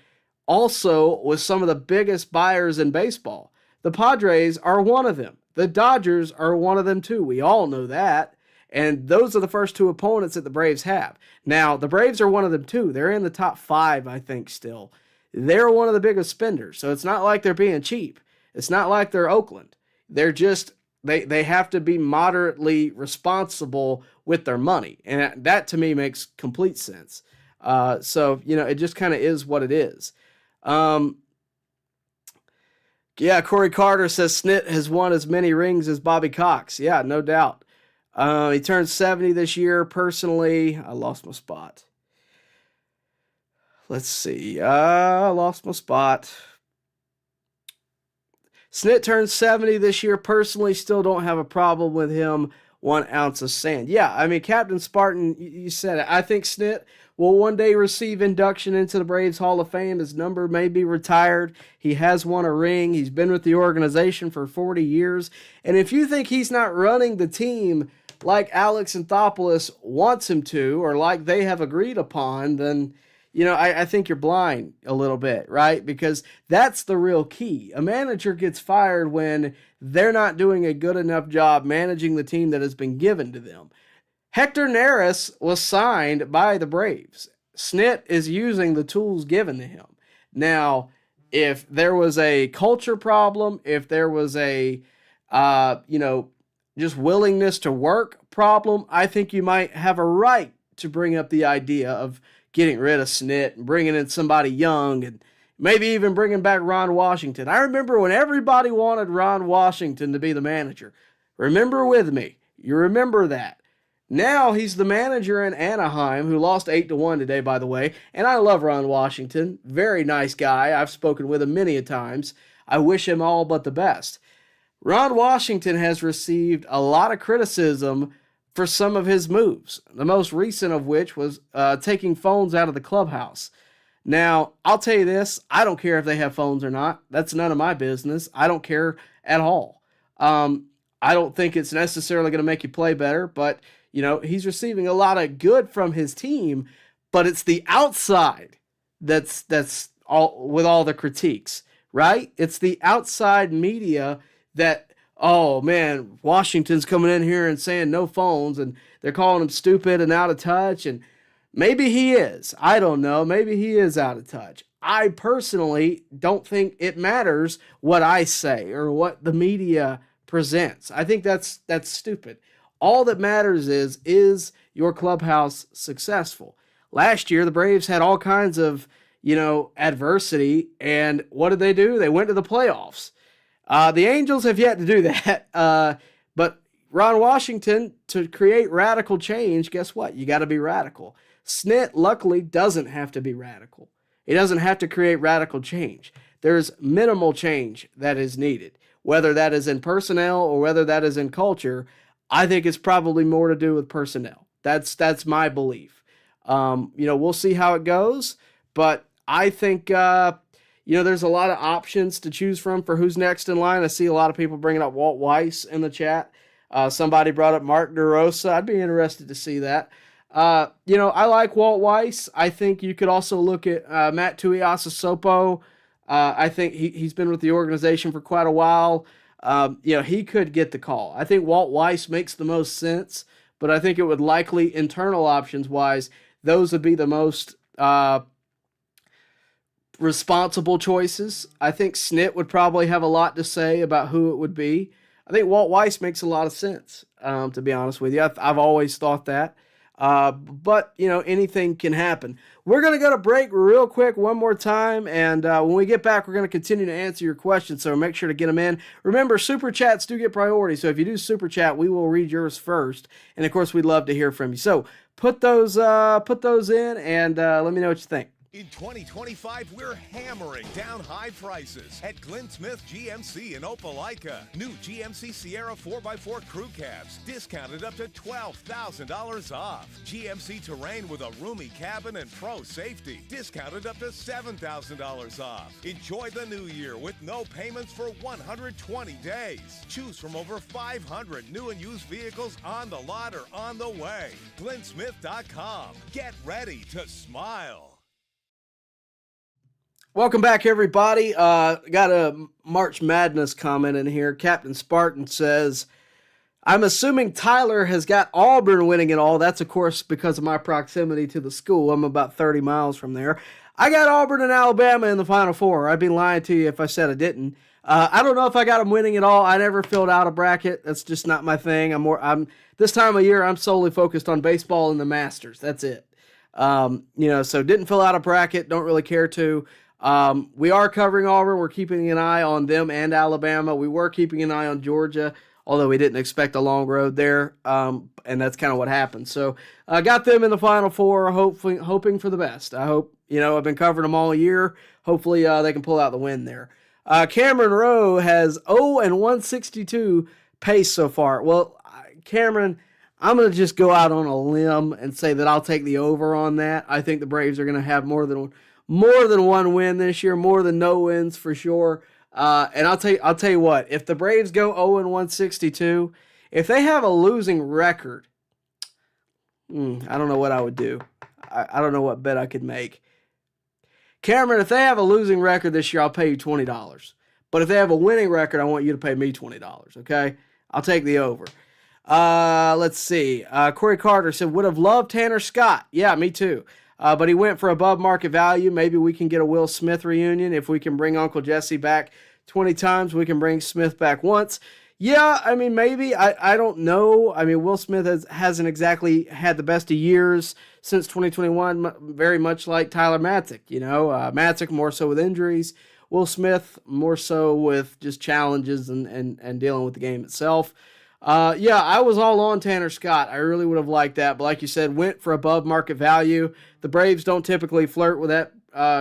also with some of the biggest buyers in baseball. The Padres are one of them. The Dodgers are one of them too. We all know that. And those are the first two opponents that the Braves have. Now, the Braves are one of them too. They're in the top 5, I think, still. They're one of the biggest spenders. So it's not like they're being cheap. It's not like they're Oakland. They're just, they have to be moderately responsible with their money. And that to me makes complete sense. So, it just kind of is what it is. Yeah, Corey Carter says Snit has won as many rings as Bobby Cox. Yeah, no doubt. He turned 70 this year. Personally, I lost my spot. Let's see. I lost my spot. Snit turned 70 this year. Personally, still don't have a problem with him. 1 ounce of sand. Yeah, I mean, Captain Spartan, you said it. I think Snit will one day receive induction into the Braves Hall of Fame. His number may be retired. He has won a ring. He's been with the organization for 40 years. And if you think he's not running the team like Alex Anthopoulos wants him to, or like they have agreed upon, then, I think you're blind a little bit, right? Because that's the real key. A manager gets fired when they're not doing a good enough job managing the team that has been given to them. Hector Neris was signed by the Braves. Snit is using the tools given to him. Now, if there was a culture problem, if there was a, just willingness to work problem, I think you might have a right to bring up the idea of getting rid of Snit and bringing in somebody young and maybe even bringing back Ron Washington. I remember when everybody wanted Ron Washington to be the manager. Remember with me. You remember that. Now he's the manager in Anaheim, who lost 8-1 today, by the way. And I love Ron Washington. Very nice guy. I've spoken with him many a times. I wish him all but the best. Ron Washington has received a lot of criticism for some of his moves. The most recent of which was taking phones out of the clubhouse. Now, I'll tell you this, I don't care if they have phones or not. That's none of my business. I don't care at all. I don't think it's necessarily going to make you play better, but, he's receiving a lot of good from his team, but it's the outside that's all with all the critiques, right? It's the outside media that, oh man, Washington's coming in here and saying no phones, and they're calling him stupid and out of touch, and maybe he is. I don't know. Maybe he is out of touch. I personally don't think it matters what I say or what the media presents. I think that's stupid. All that matters is your clubhouse successful? Last year, the Braves had all kinds of, adversity, and what did they do? They went to the playoffs. The Angels have yet to do that, but Ron Washington, to create radical change, guess what? You got to be radical. Snit, luckily, doesn't have to be radical. He doesn't have to create radical change. There's minimal change that is needed. Whether that is in personnel or whether that is in culture, I think it's probably more to do with personnel. That's my belief. We'll see how it goes, but I think, there's a lot of options to choose from for who's next in line. I see a lot of people bringing up Walt Weiss in the chat. Somebody brought up Mark DeRosa. I'd be interested to see that. I like Walt Weiss. I think you could also look at Matt Tuiasosopo. I think he's been with the organization for quite a while. He could get the call. I think Walt Weiss makes the most sense, but I think it would likely, internal options-wise, those would be the most responsible choices. I think Snit would probably have a lot to say about who it would be. I think Walt Weiss makes a lot of sense, to be honest with you. I've always thought that. But anything can happen. We're going to go to break real quick one more time, and when we get back, we're going to continue to answer your questions, so make sure to get them in. Remember, Super Chats do get priority, so if you do Super Chat, we will read yours first, and of course, we'd love to hear from you. So put those in, and let me know what you think. In 2025, we're hammering down high prices at Glenn Smith GMC in Opelika. New GMC Sierra 4x4 crew cabs, discounted up to $12,000 off. GMC Terrain with a roomy cabin and pro safety, discounted up to $7,000 off. Enjoy the new year with no payments for 120 days. Choose from over 500 new and used vehicles on the lot or on the way. GlennSmith.com. Get ready to smile. Welcome back, everybody. Got a March Madness comment in here. Captain Spartan says, I'm assuming Tyler has got Auburn winning it all. That's, of course, because of my proximity to the school. I'm about 30 miles from there. I got Auburn and Alabama in the Final Four. I'd be lying to you if I said I didn't. I don't know if I got them winning it all. I never filled out a bracket. That's just not my thing. This time of year, I'm solely focused on baseball and the Masters. That's it. So didn't fill out a bracket. Don't really care to. We are covering Auburn. We're keeping an eye on them and Alabama. We were keeping an eye on Georgia, although we didn't expect a long road there, and that's kind of what happened. So I got them in the Final Four, hoping for the best. I hope, I've been covering them all year. Hopefully they can pull out the win there. Cameron Rowe has 0-162 pace so far. Well, Cameron, I'm going to just go out on a limb and say that I'll take the over on that. I think the Braves are going to have more than one win this year, more than no wins for sure. And I'll tell you what, if the Braves go 0-162, if they have a losing record, I don't know what I would do. I don't know what bet I could make. Cameron, if they have a losing record this year, I'll pay you $20. But if they have a winning record, I want you to pay me $20, okay? I'll take the over. Let's see. Corey Carter said, would have loved Tanner Scott. Yeah, me too. But he went for above market value. Maybe we can get a Will Smith reunion. If we can bring Uncle Jesse back 20 times, we can bring Smith back once. Yeah, maybe. I don't know. Will Smith hasn't exactly had the best of years since 2021, very much like Tyler Matzik. Matzik more so with injuries. Will Smith more so with just challenges and dealing with the game itself. I was all on Tanner Scott. I really would have liked that. But like you said, went for above market value. The Braves don't typically flirt with that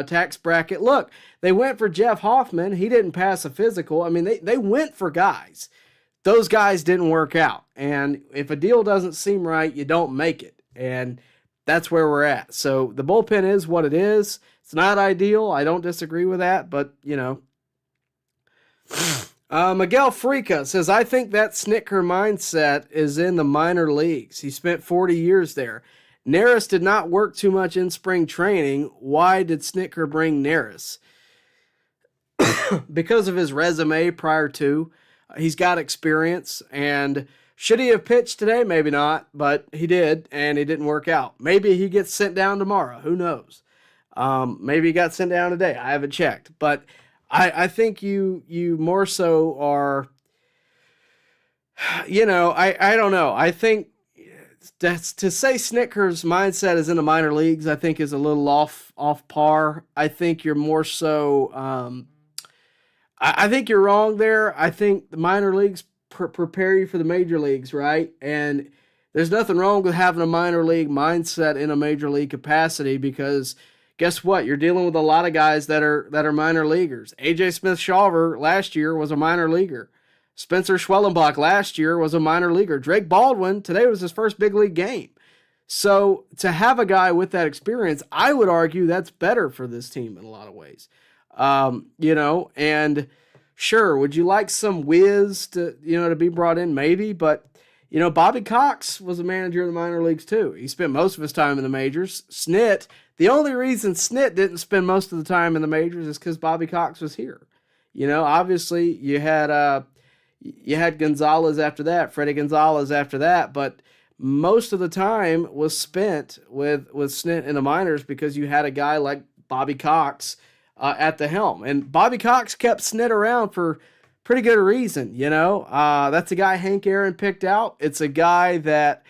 tax bracket. Look, they went for Jeff Hoffman. He didn't pass a physical. They went for guys. those guys didn't work out. And if a deal doesn't seem right, you don't make it. And that's where we're at. So the bullpen is what it is. It's not ideal. I don't disagree with that, but, Miguel Freaka says, I think that Snitker mindset is in the minor leagues. He spent 40 years there. Neris did not work too much in spring training. Why did Snitker bring Neris? Because of his resume prior to. He's got experience, and should he have pitched today? Maybe not, but he did, and it didn't work out. Maybe he gets sent down tomorrow. Who knows? Maybe he got sent down today. I haven't checked, but I think you more so are, I don't know. I think that's to say Snitker's mindset is in the minor leagues, I think is a little off par. I think you're more so, I think you're wrong there. I think the minor leagues prepare you for the major leagues, right? And there's nothing wrong with having a minor league mindset in a major league capacity, because guess what? You're dealing with a lot of guys that are minor leaguers. AJ Smith-Shawver last year was a minor leaguer. Spencer Schwellenbach last year was a minor leaguer. Drake Baldwin today was his first big league game. So to have a guy with that experience, I would argue that's better for this team in a lot of ways. And sure, would you like some whiz to be brought in? Maybe, but Bobby Cox was a manager in the minor leagues too. He spent most of his time in the majors. The only reason Snit didn't spend most of the time in the majors is because Bobby Cox was here. Obviously you had Gonzalez after that, Freddie Gonzalez after that, but most of the time was spent with Snit in the minors because you had a guy like Bobby Cox at the helm. And Bobby Cox kept Snit around for pretty good reason, That's a guy Hank Aaron picked out. It's a guy that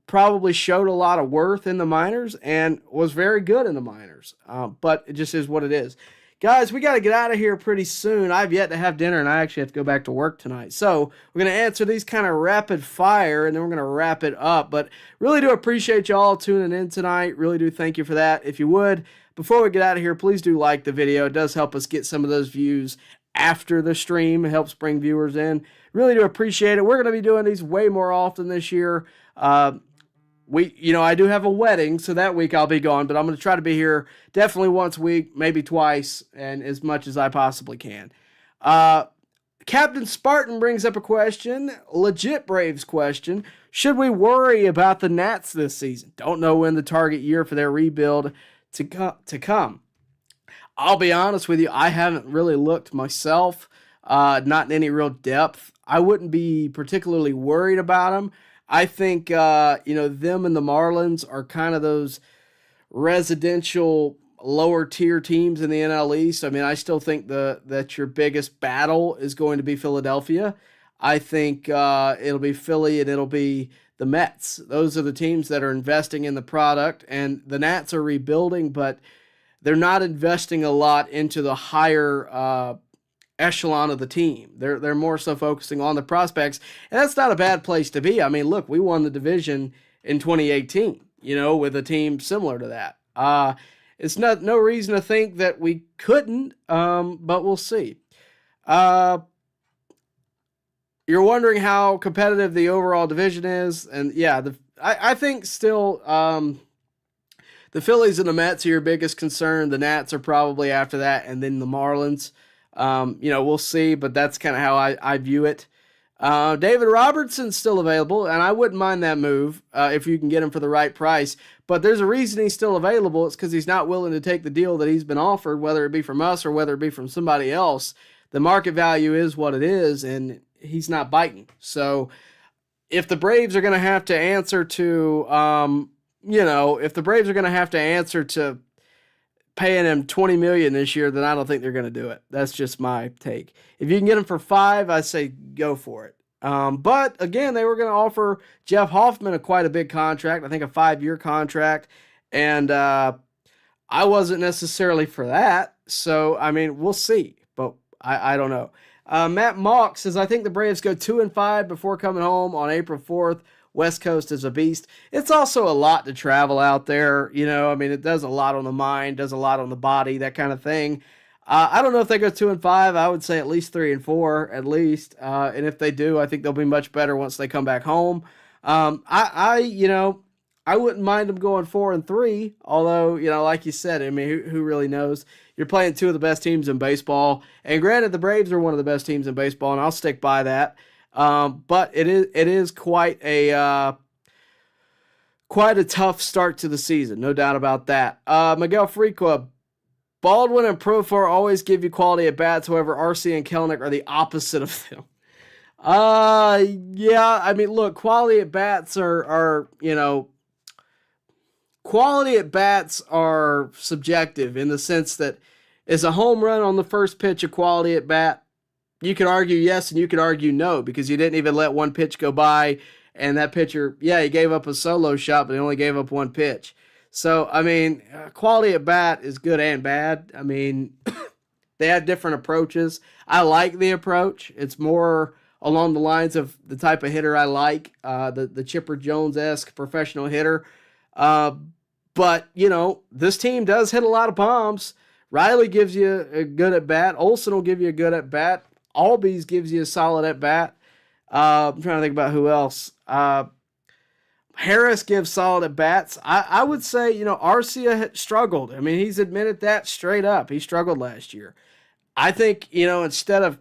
probably showed a lot of worth in the minors and was very good in the minors. But it just is what it is. Guys, we got to get out of here pretty soon. I've yet to have dinner, and I actually have to go back to work tonight. So we're going to answer these kind of rapid fire, and then we're going to wrap it up. But really do appreciate y'all tuning in tonight. Really do thank you for that. If you would, before we get out of here, please do like the video. It does help us get some of those views after the stream. It helps bring viewers in. Really do appreciate it. We're going to be doing these way more often this year. I do have a wedding, so that week I'll be gone, but I'm going to try to be here definitely once a week, maybe twice, and as much as I possibly can. Captain Spartan brings up a question, legit Braves question. Should we worry about the Nats this season? Don't know when the target year for their rebuild to come. I'll be honest with you, I haven't really looked myself, not in any real depth. I wouldn't be particularly worried about them. I think, them and the Marlins are kind of those residential lower tier teams in the NL East. I mean, I still think that your biggest battle is going to be Philadelphia. I think it'll be Philly and it'll be the Mets. Those are the teams that are investing in the product, and the Nats are rebuilding, but they're not investing a lot into the higher echelon of the team. They're more so focusing on the prospects, and that's not a bad place to be. I mean, look, we won the division in 2018, with a team similar to that. It's no reason to think that we couldn't, but we'll see. You're wondering how competitive the overall division is, and yeah, I think still the Phillies and the Mets are your biggest concern. The Nats are probably after that, and then the Marlins. We'll see, but that's kind of how I view it. David Robertson's still available, and I wouldn't mind that move if you can get him for the right price. But there's a reason he's still available. It's because he's not willing to take the deal that he's been offered, whether it be from us or whether it be from somebody else. The market value is what it is, and he's not biting. So if the Braves are going to have to answer to, paying him $20 million this year, then I don't think they're going to do it. That's just my take. If you can get him for $5 million, I say go for it. But again, they were going to offer Jeff Hoffman quite a big contract. I think a 5-year contract, and I wasn't necessarily for that. So I mean, we'll see, but I don't know. Matt Mock says, I think the Braves go 2-5 before coming home on April 4th. West Coast is a beast. It's also a lot to travel out there. It does a lot on the mind, does a lot on the body, that kind of thing. I don't know if they go 2-5. I would say at least 3-4, at least. And if they do, I think they'll be much better once they come back home. I wouldn't mind them going 4-3. Although, like you said, I mean, who really knows? You're playing two of the best teams in baseball, and granted, the Braves are one of the best teams in baseball, and I'll stick by that. But it is quite a tough start to the season, no doubt about that. Miguel Frequa. Baldwin and Profar always give you quality at bats. However, RC and Kelenic are the opposite of them. Yeah. I mean, look, quality at bats are subjective in the sense that is a home run on the first pitch a quality at bat? You could argue yes, and you could argue no, because you didn't even let one pitch go by, and that pitcher, he gave up a solo shot, but he only gave up one pitch. So, I mean, quality at bat is good and bad. I mean, they have different approaches. I like the approach. It's more along the lines of the type of hitter I like, the Chipper Jones-esque professional hitter. But, this team does hit a lot of bombs. Riley gives you a good at bat. Olsen will give you a good at bat. Albies gives you a solid at bat. I'm trying to think about who else. Harris gives solid at bats. I would say, Arcia struggled. I mean, he's admitted that straight up. He struggled last year. I think, instead of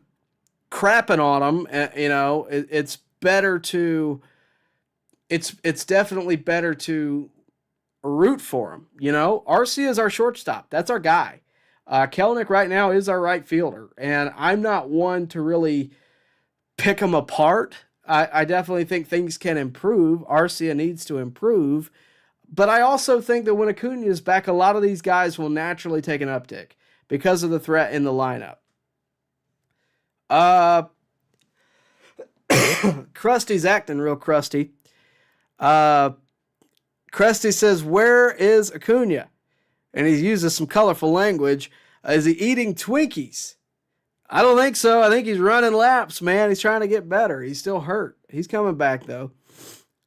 crapping on him, it's better to, it's definitely better to root for him. Arcia is our shortstop. That's our guy. Kelenic right now is our right fielder, and I'm not one to really pick him apart. I definitely think things can improve. Arcia needs to improve. But I also think that when Acuna is back, a lot of these guys will naturally take an uptick because of the threat in the lineup. Krusty's acting real crusty. Krusty says, where is Acuna? And he uses some colorful language. Is he eating Twinkies? I don't think so. I think he's running laps, man. He's trying to get better. He's still hurt. He's coming back, though.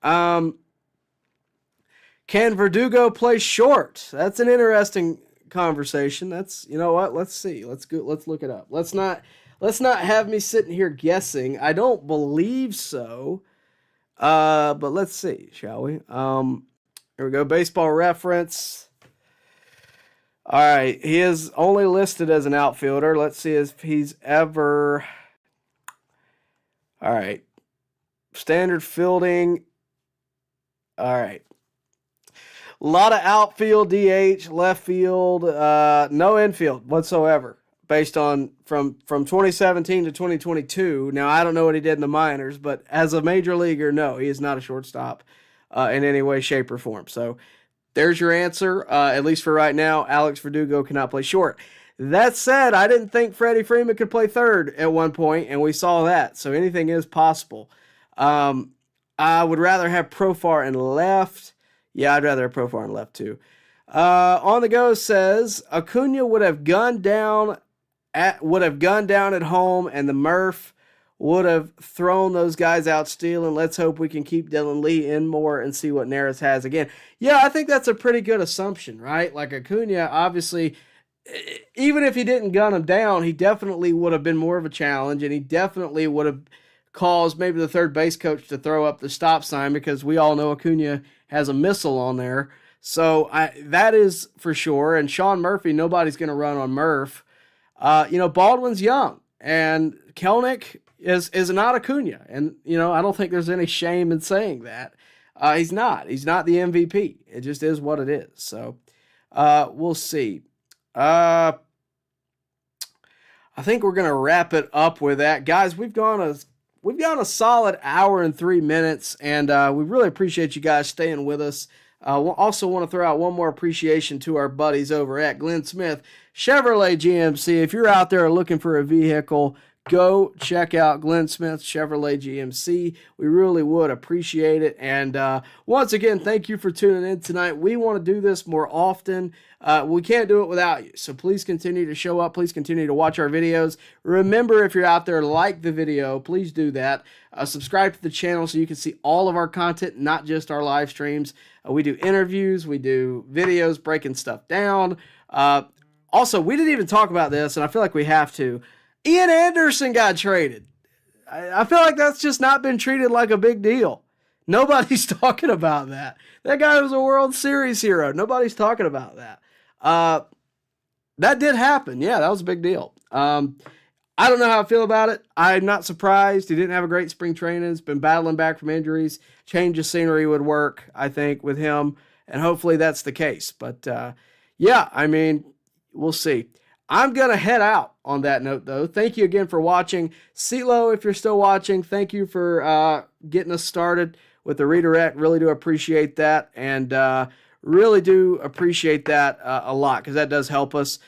Can Verdugo play short? That's an interesting conversation. That's, what? Let's see. Let's look it up. Let's not have me sitting here guessing. I don't believe so. But let's see, shall we? Here we go. Baseball Reference. All right, he is only listed as an outfielder. Let's see if he's ever... All right. Standard fielding. All right. A lot of outfield, DH, left field, no infield whatsoever, based on from 2017 to 2022. Now, I don't know what he did in the minors, but as a major leaguer, no, he is not a shortstop in any way, shape, or form. So there's your answer. At least for right now, Alex Verdugo cannot play short. That said, I didn't think Freddie Freeman could play third at one point, and we saw that. So anything is possible. I would rather have Profar in left. Yeah, I'd rather have Profar in left too. On the Go says Acuna would have gunned down at home, and the Murph would have thrown those guys out stealing. Let's hope we can keep Dylan Lee in more and see what Neris has again. Yeah, I think that's a pretty good assumption, right? Like Acuna, obviously, even if he didn't gun him down, he definitely would have been more of a challenge, and he definitely would have caused maybe the third base coach to throw up the stop sign, because we all know Acuna has a missile on there. So that is for sure. And Sean Murphy, nobody's going to run on Murph. Baldwin's young, and Kelenic is not Acuna. And, I don't think there's any shame in saying that. He's not. He's not the MVP. It just is what it is. So we'll see. I think we're going to wrap it up with that. Guys, we've gone a solid hour and 3 minutes, and we really appreciate you guys staying with us. Also want to throw out one more appreciation to our buddies over at Glenn Smith Chevrolet GMC. If you're out there looking for a vehicle, go check out Glenn Smith Chevrolet GMC. We really would appreciate it. And once again, thank you for tuning in tonight. We want to do this more often. We can't do it without you. So please continue to show up. Please continue to watch our videos. Remember, if you're out there, like the video, please do that. Subscribe to the channel so you can see all of our content, not just our live streams. We do interviews. We do videos breaking stuff down. Also, we didn't even talk about this, and I feel like we have to. Ian Anderson got traded. I feel like that's just not been treated like a big deal. Nobody's talking about that. That guy was a World Series hero. Nobody's talking about that. That did happen. Yeah, that was a big deal. I don't know how I feel about it. I'm not surprised. He didn't have a great spring training. He's been battling back from injuries. Change of scenery would work, I think, with him, and hopefully that's the case. But, yeah, I mean, we'll see. I'm going to head out on that note, though. Thank you again for watching. CeeLo, if you're still watching, thank you for getting us started with the redirect. Really do appreciate that, and really do appreciate that a lot because that does help us.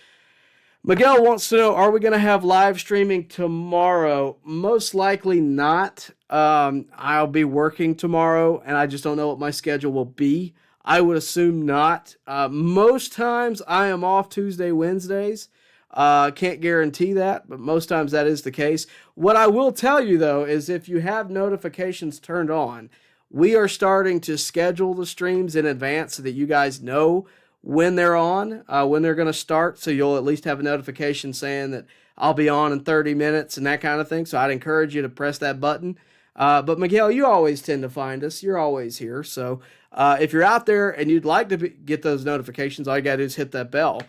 Miguel wants to know, are we going to have live streaming tomorrow? Most likely not. I'll be working tomorrow, and I just don't know what my schedule will be. I would assume not. Most times I am off Tuesday, Wednesdays. Can't guarantee that, but most times that is the case. What I will tell you, though, is if you have notifications turned on, we are starting to schedule the streams in advance so that you guys know when they're on, when they're going to start, so you'll at least have a notification saying that I'll be on in 30 minutes and that kind of thing. So I'd encourage you to press that button. But Miguel, you always tend to find us. You're always here. So if you're out there and you'd like to get those notifications, all you got to do is hit that bell.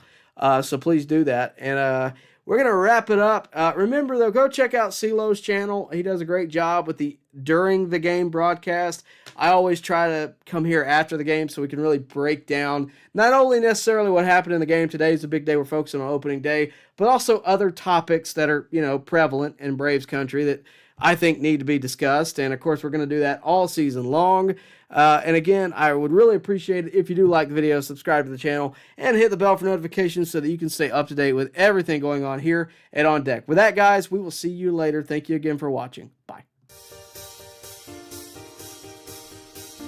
So please do that. And we're going to wrap it up. Remember, though, go check out CeeLo's channel. He does a great job with the during the game broadcast. I always try to come here after the game so we can really break down not only necessarily what happened in the game. Today is a big day. We're focusing on opening day, but also other topics that are, prevalent in Braves country that I think need to be discussed. And, of course, we're going to do that all season long. And, again, I would really appreciate it if you do like the video, subscribe to the channel, and hit the bell for notifications so that you can stay up to date with everything going on here at On Deck. With that, guys, we will see you later. Thank you again for watching. Bye.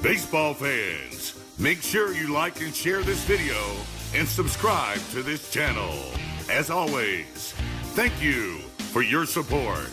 Baseball fans, make sure you like and share this video and subscribe to this channel. As always, thank you for your support.